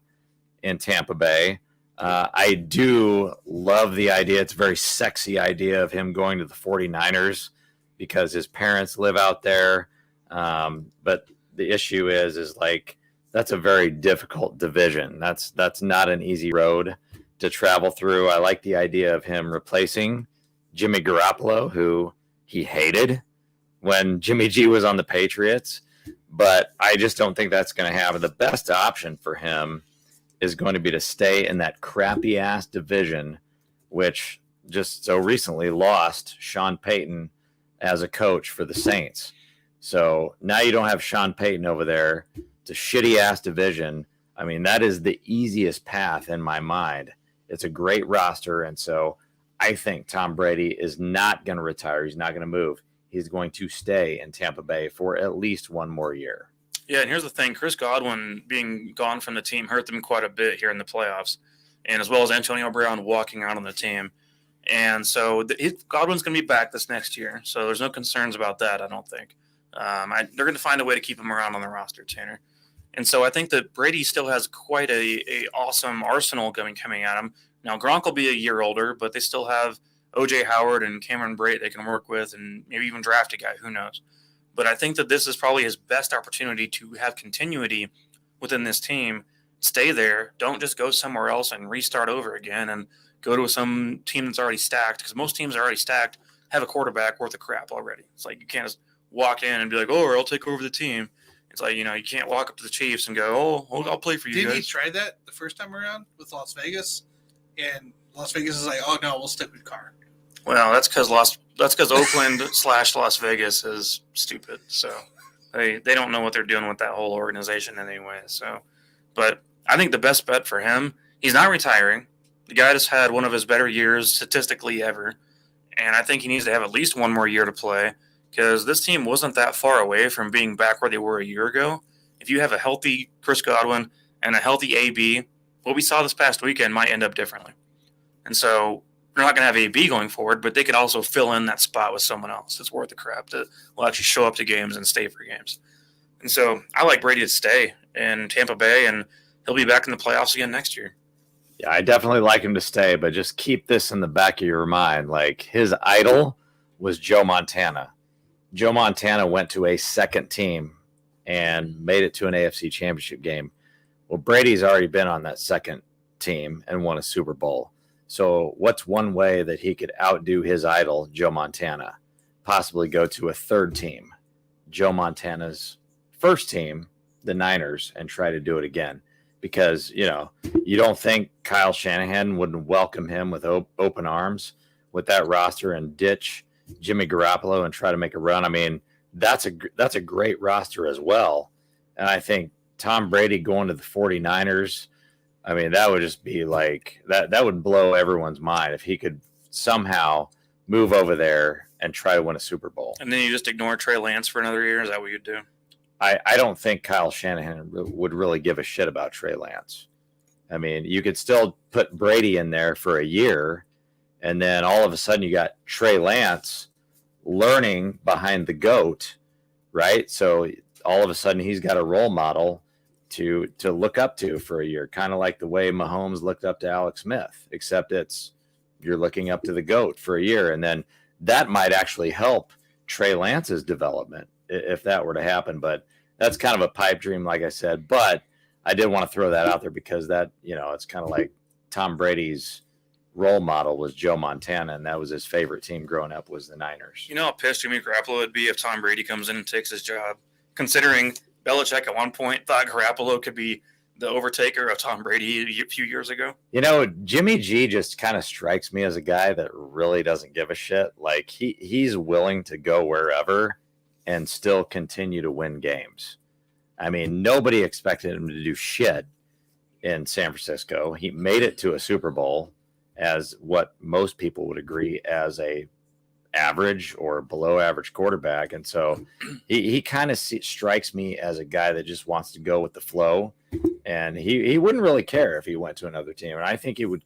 in Tampa Bay. I do love the idea. It's a very sexy idea of him going to the 49ers because his parents live out there. But the issue is like, that's a very difficult division. That's not an easy road to travel through. I like the idea of him replacing Jimmy Garoppolo, who he hated when Jimmy G was on the Patriots. But I just don't think that's going to happen. The best option for him is going to be to stay in that crappy ass division, which just so recently lost Sean Payton as a coach for the Saints. So now you don't have Sean Payton over there. It's a shitty ass division. I mean, that is the easiest path in my mind. It's a great roster. And so I think Tom Brady is not going to retire. He's not going to move. He's going to stay in Tampa Bay for at least one more year. Yeah, and here's the thing. Chris Godwin being gone from the team hurt them quite a bit here in the playoffs, and as well as Antonio Brown walking out on the team. And so Godwin's going to be back this next year, so there's no concerns about that, I don't think. They're going to find a way to keep him around on the roster, Tanner. And so I think that Brady still has quite a awesome arsenal coming at him. Now, Gronk will be a year older, but they still have O.J. Howard and Cameron Brate they can work with and maybe even draft a guy. Who knows? But I think that this is probably his best opportunity to have continuity within this team. Stay there. Don't just go somewhere else and restart over again and go to some team that's already stacked, because most teams are already stacked, have a quarterback worth of crap already. It's like you can't just walk in and be like, oh, I'll take over the team. It's like, you can't walk up to the Chiefs and go, oh, I'll play for you Didn't guys. he try that the first time around with Las Vegas? And Las Vegas is like, oh, no, we'll stick with Carr. Well, that's because Oakland / Las Vegas is stupid. So they don't know what they're doing with that whole organization anyway. So, but I think the best bet for him, he's not retiring. The guy just had one of his better years statistically ever, and I think he needs to have at least one more year to play, because this team wasn't that far away from being back where they were a year ago. If you have a healthy Chris Godwin and a healthy AB, what we saw this past weekend might end up differently. And so they're not going to have AB going forward, but they could also fill in that spot with someone else that's worth the crap that will actually show up to games and stay for games. And so I like Brady to stay in Tampa Bay, and he'll be back in the playoffs again next year. Yeah, I definitely like him to stay, but just keep this in the back of your mind. Like, his idol was Joe Montana. Joe Montana went to a second team and made it to an AFC championship game. Well, Brady's already been on that second team and won a Super Bowl. So what's one way that he could outdo his idol, Joe Montana? Possibly go to a third team, Joe Montana's first team, the Niners, and try to do it again. Because, you don't think Kyle Shanahan wouldn't welcome him with open arms with that roster and ditch Jimmy Garoppolo and try to make a run. I mean, that's a great roster as well. And I think Tom Brady going to the 49ers, I mean, that would just be like that would blow everyone's mind if he could somehow move over there and try to win a Super Bowl. And then you just ignore Trey Lance for another year? Is that what you'd do? I don't think Kyle Shanahan would really give a shit about Trey Lance. I mean, you could still put Brady in there for a year, and then all of a sudden you got Trey Lance learning behind the GOAT, right? So all of a sudden he's got a role model to look up to for a year, kind of like the way Mahomes looked up to Alex Smith, except you're looking up to the GOAT for a year, and then that might actually help Trey Lance's development if that were to happen. But that's kind of a pipe dream, like I said. But I did want to throw that out there because that, it's kind of like Tom Brady's role model was Joe Montana, and that was his favorite team growing up was the Niners. You know how pissed Jimmy Garoppolo would be if Tom Brady comes in and takes his job, considering Belichick at one point thought Garoppolo could be the overtaker of Tom Brady a few years ago. Jimmy G just kind of strikes me as a guy that really doesn't give a shit. Like, he's willing to go wherever and still continue to win games. I mean, nobody expected him to do shit in San Francisco. He made it to a Super Bowl as what most people would agree as a average or below average quarterback. And so he kind of strikes me as a guy that just wants to go with the flow, and he wouldn't really care if he went to another team. And I think he would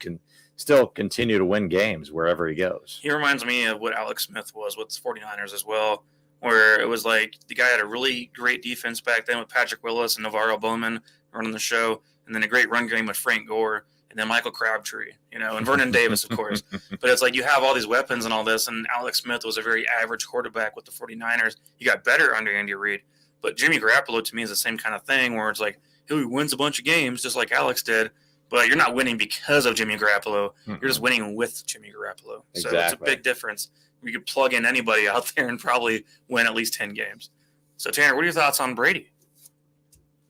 still continue to win games wherever he goes. He reminds me of what Alex Smith was with the 49ers as well, where it was like the guy had a really great defense back then with Patrick Willis and Navarro Bowman running the show, and then a great run game with Frank Gore, and then Michael Crabtree, and Vernon Davis, of course. But it's like you have all these weapons and all this, and Alex Smith was a very average quarterback with the 49ers. He got better under Andy Reid. But Jimmy Garoppolo, to me, is the same kind of thing where it's like he wins a bunch of games just like Alex did, but you're not winning because of Jimmy Garoppolo. You're just winning with Jimmy Garoppolo. So it's a big difference. We could plug in anybody out there and probably win at least 10 games. So, Tanner, what are your thoughts on Brady?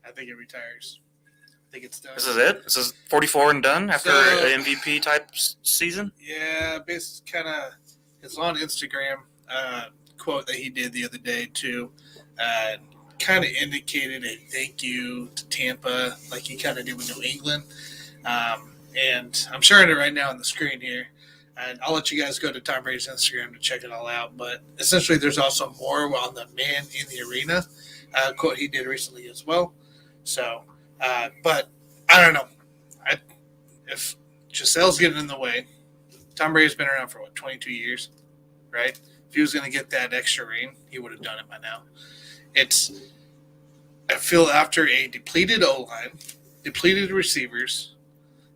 I think it retires. I think it's done. This is it? This is 44 and done after an MVP-type season? Yeah, basically kind of it's on Instagram quote that he did the other day, too. Kind of indicated a thank you to Tampa like he kind of did with New England. And I'm showing it right now on the screen here. And I'll let you guys go to Tom Brady's Instagram to check it all out. But essentially, there's also more on the man in the arena quote he did recently as well. So, but I don't know. If Giselle's getting in the way, Tom Brady's been around for, 22 years, right? If he was going to get that extra ring, he would have done it by now. I feel after a depleted O-line, depleted receivers,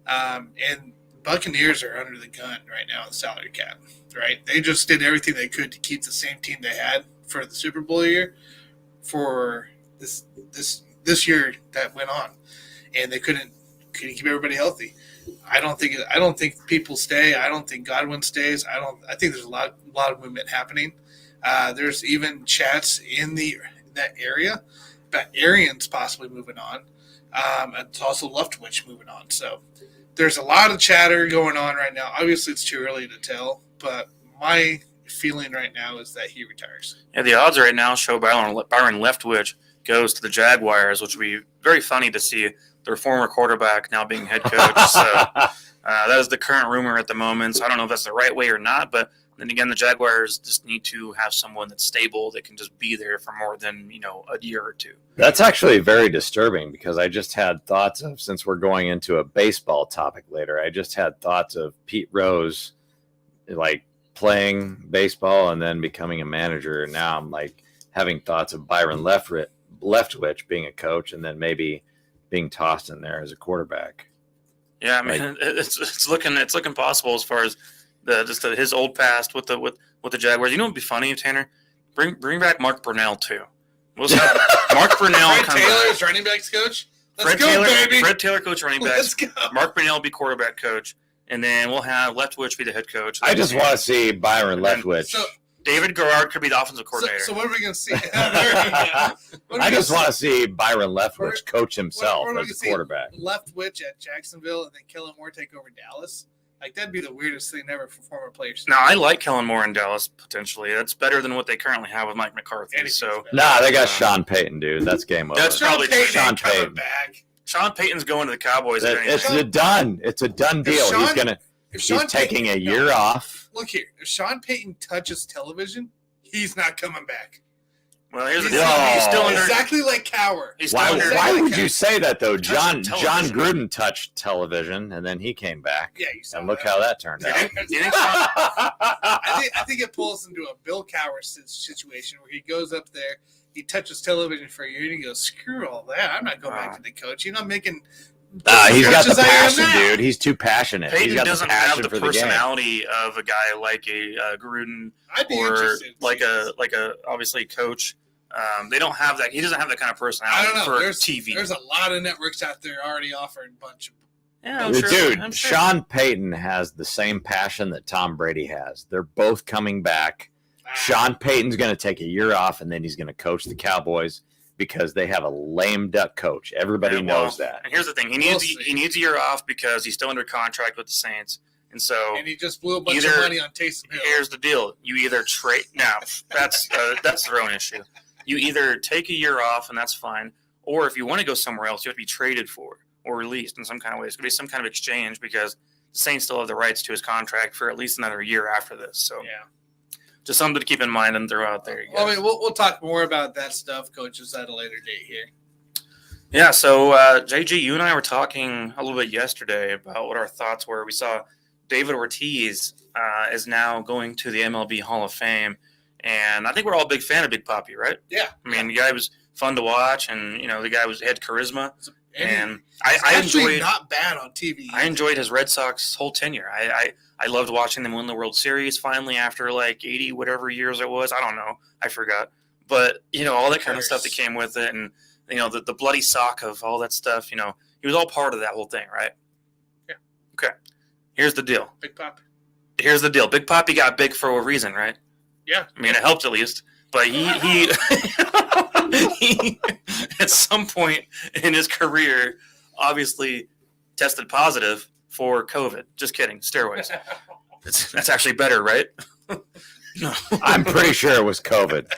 and Buccaneers are under the gun right now in the salary cap, right? They just did everything they could to keep the same team they had for the Super Bowl year for this year that went on, and they couldn't keep everybody healthy. I don't think people stay. I don't think Godwin stays. I think there's a lot of movement happening. There's even chats in that area about Arians possibly moving on. And it's also Leftwich moving on. So there's a lot of chatter going on right now. Obviously, it's too early to tell, but my feeling right now is that he retires. Yeah, the odds right now show Byron Leftwich goes to the Jaguars, which would be very funny to see their former quarterback now being head coach. So that is the current rumor at the moment. So I don't know if that's the right way or not, but then again, the Jaguars just need to have someone that's stable that can just be there for more than, a year or two. That's actually very disturbing because I just had thoughts of, since we're going into a baseball topic later, I just had thoughts of Pete Rose, like playing baseball and then becoming a manager. And now I'm like having thoughts of Byron Leftwich being a coach and then maybe being tossed in there as a quarterback. Yeah, I mean, it's looking possible as far as his old past with the Jaguars. You know what would be funny, Tanner? Bring back Mark Brunell too. We'll have Mark Brunell Fred Taylor's running backs coach. Fred Taylor coach running backs. Let's go. Mark Brunell be quarterback coach, and then we'll have Leftwich be the head coach. I just want to see Byron Leftwich. So David Garrard could be the offensive coordinator. So what are we going to see? I just want to see Byron Leftwich coach himself as a quarterback. Leftwich at Jacksonville and then Kellen Moore take over Dallas. Like, that'd be the weirdest thing ever for former players. No, I like Kellen Moore in Dallas, potentially. That's better than what they currently have with Mike McCarthy. Nah, they got Sean Payton, dude. That's game over. That's probably Sean Payton back. Sean Payton's going to the Cowboys. It's a done deal. He's taking a year off. Look here. If Sean Payton touches television, he's not coming back. Well, here's the deal. He's still under. Exactly like Cower. Why would you say that, though? John Gruden touched television, and then he came back. Yeah, you saw and look how that turned out. I think it pulls into a Bill Cower situation where he goes up there, he touches television for a year, and he goes, screw all that. I'm not going back to the coach. You're not making – he's got the passion, dude. He's too passionate. Peyton doesn't have the personality of a guy like a Gruden or like a obviously coach. They don't have that. He doesn't have that kind of personality for TV. There's a lot of networks out there already offering a bunch of. Yeah, dude. Sean Payton has the same passion that Tom Brady has. They're both coming back. Sean Payton's going to take a year off, and then he's going to coach the Cowboys. Because they have a lame duck coach. Everybody knows that. And here's the thing. He needs a year off because he's still under contract with the Saints. And he just blew a bunch of money on Taysom Hill. Here's the deal. You either trade – now, that's their own issue. You either take a year off, and that's fine, or if you want to go somewhere else, you have to be traded for or released in some kind of way. It's going to be some kind of exchange because the Saints still have the rights to his contract for at least another year after this. So yeah. Just something to keep in mind and throw out there. Well, I mean, we'll talk more about that stuff, coaches, at a later date here. Yeah, so JG, you and I were talking a little bit yesterday about what our thoughts were. We saw David Ortiz is now going to the MLB Hall of Fame, And I think we're all a big fan of Big Papi, right? Yeah. I mean, the guy was fun to watch, and the guy had charisma. And He's I actually enjoyed not bad on TV. I enjoyed his Red Sox whole tenure. I loved watching them win the World Series finally after like 80 whatever years it was. I don't know. I forgot. But all that kind of stuff that came with it, and the bloody sock of all that stuff. He was all part of that whole thing, right? Yeah. Okay. Here's the deal. Big Papi. Here's the deal. Big Papi got big for a reason, right? Yeah. I mean, it helped at least. But he at some point in his career obviously tested positive for COVID. Just kidding. Steroids. That's actually better, right? No. I'm pretty sure it was COVID.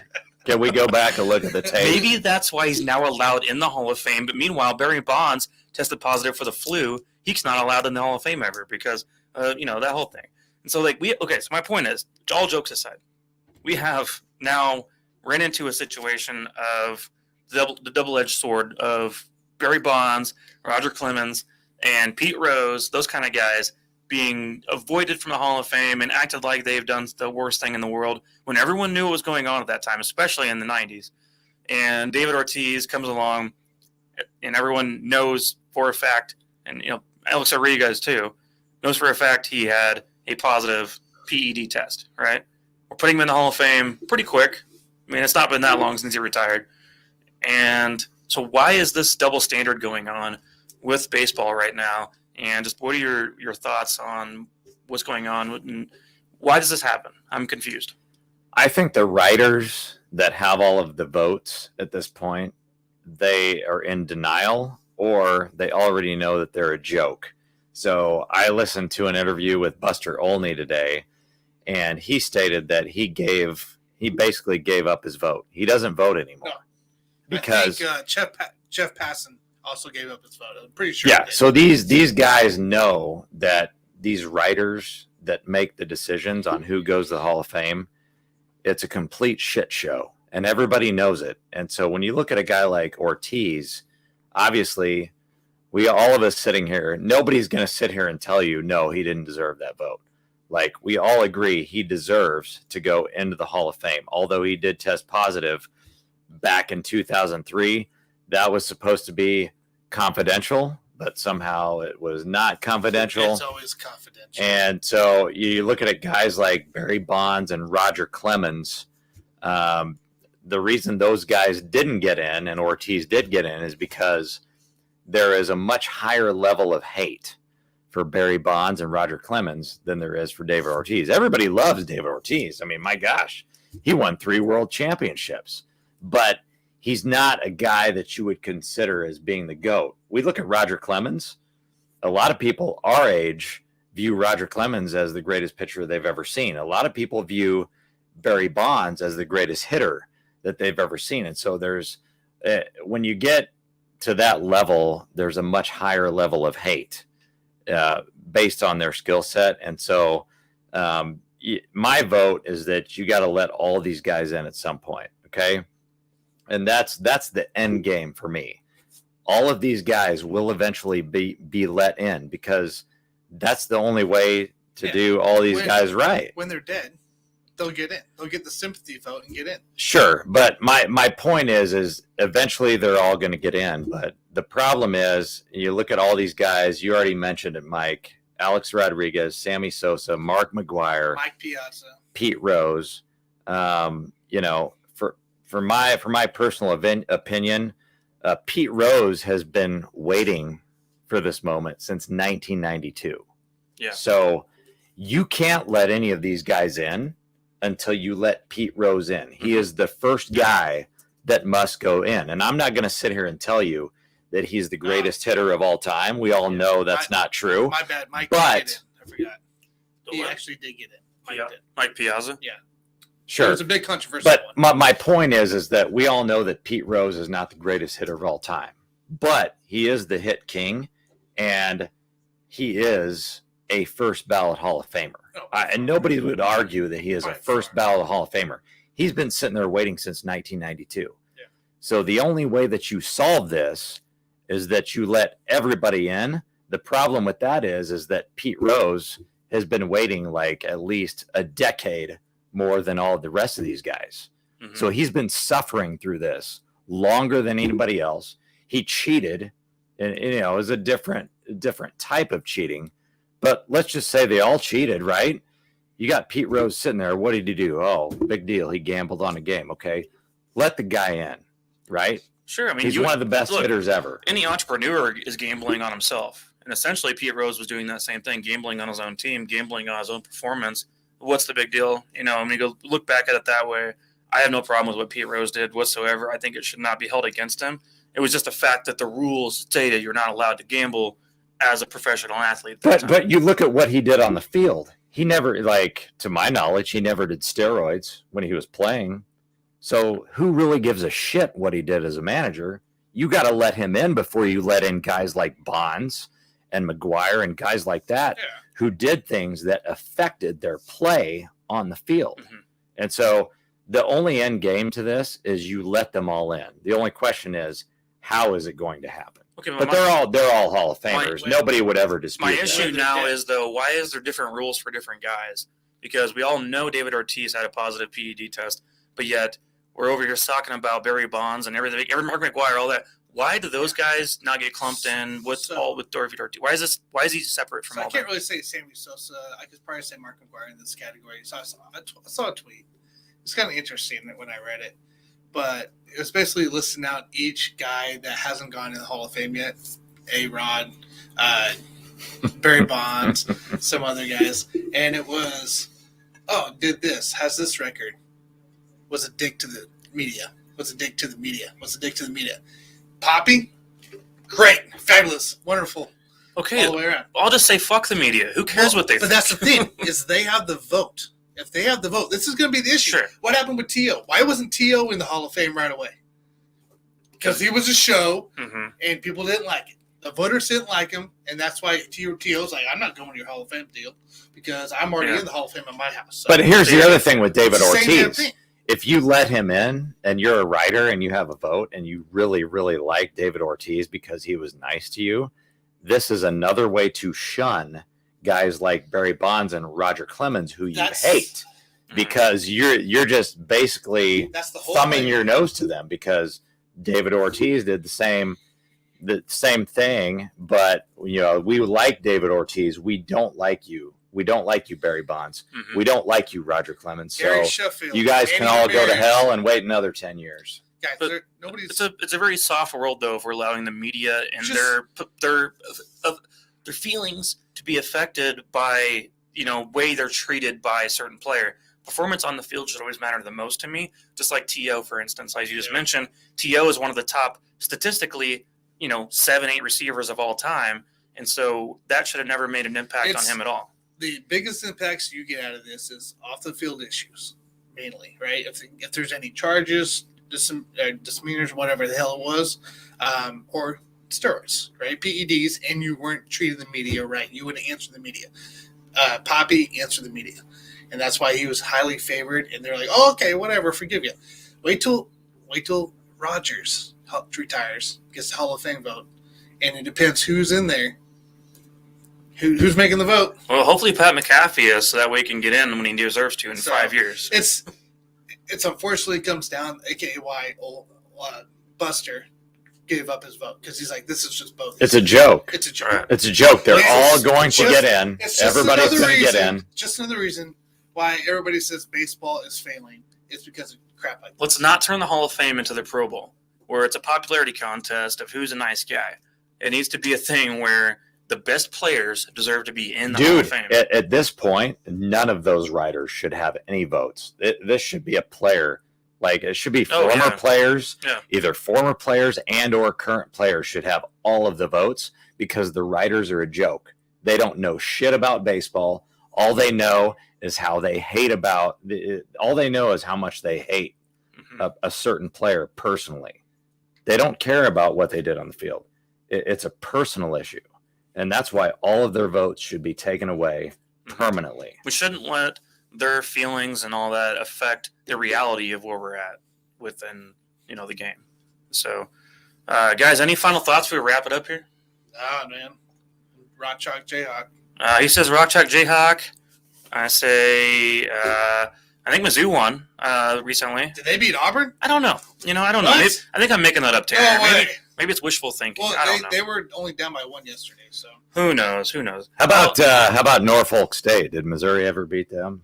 Can we go back and look at the tape? Maybe that's why he's now allowed in the Hall of Fame. But meanwhile, Barry Bonds tested positive for the flu. He's not allowed in the Hall of Fame ever because, that whole thing. And so, so my point is, all jokes aside, we have now ran into a situation of the double-edged sword of Barry Bonds, Roger Clemens, and Pete Rose, those kind of guys, being avoided from the Hall of Fame and acted like they've done the worst thing in the world when everyone knew what was going on at that time, especially in the 90s. And David Ortiz comes along, and everyone knows for a fact, and Alex Rodriguez too, knows for a fact he had a positive PED test, right? We're putting him in the Hall of Fame pretty quick. I mean, it's not been that long since he retired. And so why is this double standard going on with baseball right now? And just what are your thoughts on what's going on? And why does this happen? I'm confused. I think the writers that have all of the votes at this point, they are in denial or they already know that they're a joke. So I listened to an interview with Buster Olney today, and he stated that he basically gave up his vote. He doesn't vote anymore. No. Because I think Jeff Passan also gave up his vote. I'm pretty sure. Yeah, so these guys know that these writers that make the decisions on who goes to the Hall of Fame, it's a complete shit show, and everybody knows it. And so when you look at a guy like Ortiz, obviously, all of us sitting here, nobody's going to sit here and tell you, no, he didn't deserve that vote. Like, we all agree he deserves to go into the Hall of Fame, although he did test positive back in 2003. That was supposed to be confidential, but somehow it was not confidential. It's always confidential. And so you look at guys like Barry Bonds and Roger Clemens. The reason those guys didn't get in and Ortiz did get in is because there is a much higher level of hate for Barry Bonds and Roger Clemens than there is for David Ortiz. Everybody loves David Ortiz. I mean, my gosh, he won 3 world championships, but he's not a guy that you would consider as being the GOAT. We look at Roger Clemens. A lot of people our age view Roger Clemens as the greatest pitcher they've ever seen. A lot of people view Barry Bonds as the greatest hitter that they've ever seen. And so there's, when you get to that level, there's a much higher level of hate based on their skill set. And so my vote is that you got to let all these guys in at some point. Okay. And that's the end game for me. All of these guys will eventually be let in because that's the only way to do all these guys right. When they're dead, they'll get in. They'll get the sympathy vote and get in. Sure, but my point is eventually they're all going to get in. But the problem is, you look at all these guys. You already mentioned it, Mike. Alex Rodriguez, Sammy Sosa, Mark McGwire, Mike Piazza, Pete Rose. For my personal opinion, Pete Rose has been waiting for this moment since 1992. Yeah. So you can't let any of these guys in until you let Pete Rose in. He is the first guy that must go in. And I'm not going to sit here and tell you that he's the greatest hitter of all time. We all know that's not true. My bad. Mike But did get in. I forgot. He actually did get in. Mike Piazza? Yeah. Sure. It was a big controversial But one. my point is that we all know that Pete Rose is not the greatest hitter of all time. But he is the hit king, and he is a first ballot Hall of Famer. And nobody would argue that he is a first ballot Hall of Famer. He's been sitting there waiting since 1992. Yeah. So the only way that you solve this is that you let everybody in. The problem with that is that Pete Rose has been waiting like at least a decade more than all the rest of these guys. Mhm. So he's been suffering through this longer than anybody else. He cheated, and it was a different type of cheating. But let's just say they all cheated, right? You got Pete Rose sitting there. What did he do? Oh, big deal. He gambled on a game. Okay, let the guy in, right? Sure. I mean, He's one of the best look, hitters ever. Any entrepreneur is gambling on himself. And essentially, Pete Rose was doing that same thing, gambling on his own team, gambling on his own performance. What's the big deal? When you go look back at it that way, I have no problem with what Pete Rose did whatsoever. I think it should not be held against him. It was just a fact that the rules stated you're not allowed to gamble as a professional athlete. But you look at what he did on the field. He never, to my knowledge, he never did steroids when he was playing. So who really gives a shit what he did as a manager? You got to let him in before you let in guys like Bonds and McGuire and guys like that who did things that affected their play on the field. Mm-hmm. And so the only end game to this is you let them all in. The only question is, how is it going to happen? Okay, but they're all Hall of Famers. Nobody would ever dispute my that. issue now is, though, why is there different rules for different guys? Because we all know David Ortiz had a positive PED test, but yet we're over here talking about Barry Bonds and everything, Mark McGuire, all that. Why do those guys not get clumped in with David Ortiz? Why is he separate from all I can't that? really say Sammy Sosa. I could probably say Mark McGuire in this category. So I saw a tweet. It's kind of interesting when I read it. But it was basically listing out each guy that hasn't gone in the Hall of Fame yet. A-Rod, Barry Bonds, some other guys. And it was, did this, has this record. Was a dick to the media. Was a dick to the media. Was a dick to the media. Poppy, great, fabulous, wonderful. Okay, all the way around. I'll just say fuck the media. Who cares what they think? But that's the thing, is they have the vote. If they have the vote, this is going to be the issue. Sure. What happened with T.O.? Why wasn't T.O. in the Hall of Fame right away? Because he was a show, and people didn't like it. The voters didn't like him, and that's why T.O.'s like, I'm not going to your Hall of Fame deal because I'm already in the Hall of Fame in my house. So, but here's the other thing with David it's the same damn Ortiz. thing. If you let him in and you're a writer and you have a vote and you really, really like David Ortiz because he was nice to you, this is another way to shun guys like Barry Bonds and Roger Clemens who you hate because you're just basically thumbing your nose to them because David Ortiz did the same thing, but we like David Ortiz. We don't like you. We don't like you, Barry Bonds. We don't like you, Roger Clemens. So you guys can all go to hell and wait another 10 years. Guys, it's a very soft world, though, if we're allowing the media and their feelings to be affected by way they're treated by a certain player. Performance on the field should always matter the most to me. Just like T.O., for instance, as you just mentioned, T.O. is one of the top statistically 7-8 receivers of all time, and so that should have never made an impact on him at all. The biggest impacts you get out of this is off the field issues, mainly, right? If there's any charges, misdemeanors, whatever the hell it was, or steroids, right? PEDs, and you weren't treating the media right. You wouldn't answer the media. Poppy answered the media, and that's why he was highly favored. And they're like, "Oh, okay, whatever, forgive you." Wait till Rodgers retires, gets the Hall of Fame vote, and it depends who's in there. Who's making the vote? Well, hopefully Pat McAfee is, so that way he can get in when he deserves to in 5 years. It's unfortunately comes down, aka why Buster gave up his vote because he's like, this is just both. It's a joke. It's a joke. Right. It's a joke. They're all going to get in. Everybody's going to get in. Just another reason why everybody says baseball is failing. It's because of crap like that. Let's not turn the Hall of Fame into the Pro Bowl, where it's a popularity contest of who's a nice guy. It needs to be a thing where the best players deserve to be in the Hall of Fame. At this point, none of those writers should have any votes. This should be a player. Like, it should be former players, either former players and or current players should have all of the votes because the writers are a joke. They don't know shit about baseball. All they know is how they hate all they know is how much they hate a certain player personally. They don't care about what they did on the field. It's a personal issue. And that's why all of their votes should be taken away permanently. We shouldn't let their feelings and all that affect the reality of where we're at within, the game. So, guys, any final thoughts before we wrap it up here? Man. Rock Chalk Jayhawk. He says Rock Chalk Jayhawk. I say I think Mizzou won recently. Did they beat Auburn? I don't know. I don't know. What? Maybe, I think I'm making that up, Terry. No way. Maybe it's wishful thinking. Well, I don't know. they were only down by 1 yesterday, so. Who knows? How about Norfolk State? Did Missouri ever beat them?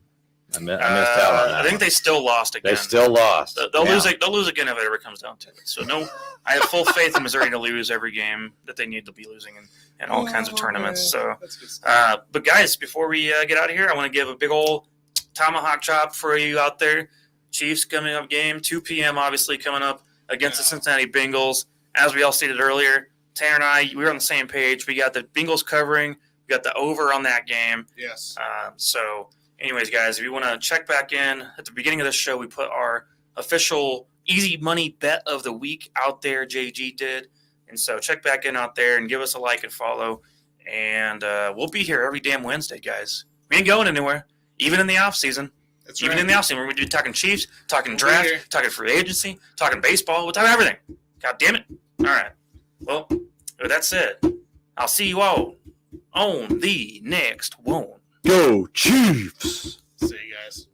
I missed out on that. I think they still lost again. They still lost. They'll lose. They'll lose again if it ever comes down to it. So no, I have full faith in Missouri to lose every game that they need to be losing in all kinds of tournaments. So, That's good stuff. but guys, before we get out of here, I want to give a big old tomahawk chop for you out there. Chiefs coming up game 2 p.m. Obviously coming up against the Cincinnati Bengals. As we all stated earlier, Tanner and I, we were on the same page. We got the Bengals covering. We got the over on that game. Yes. So, anyways, guys, if you want to check back in at the beginning of this show, we put our official easy money bet of the week out there. JG did, and so check back in out there and give us a like and follow. And we'll be here every damn Wednesday, guys. We ain't going anywhere, even in the off season. That's Even right. in the offseason, we're going to be talking Chiefs, talking We'll be draft, here. talking free agency, talking baseball. We're talking everything. God damn it. All right. Well, that's it. I'll see you all on the next one. Go Chiefs! See you guys.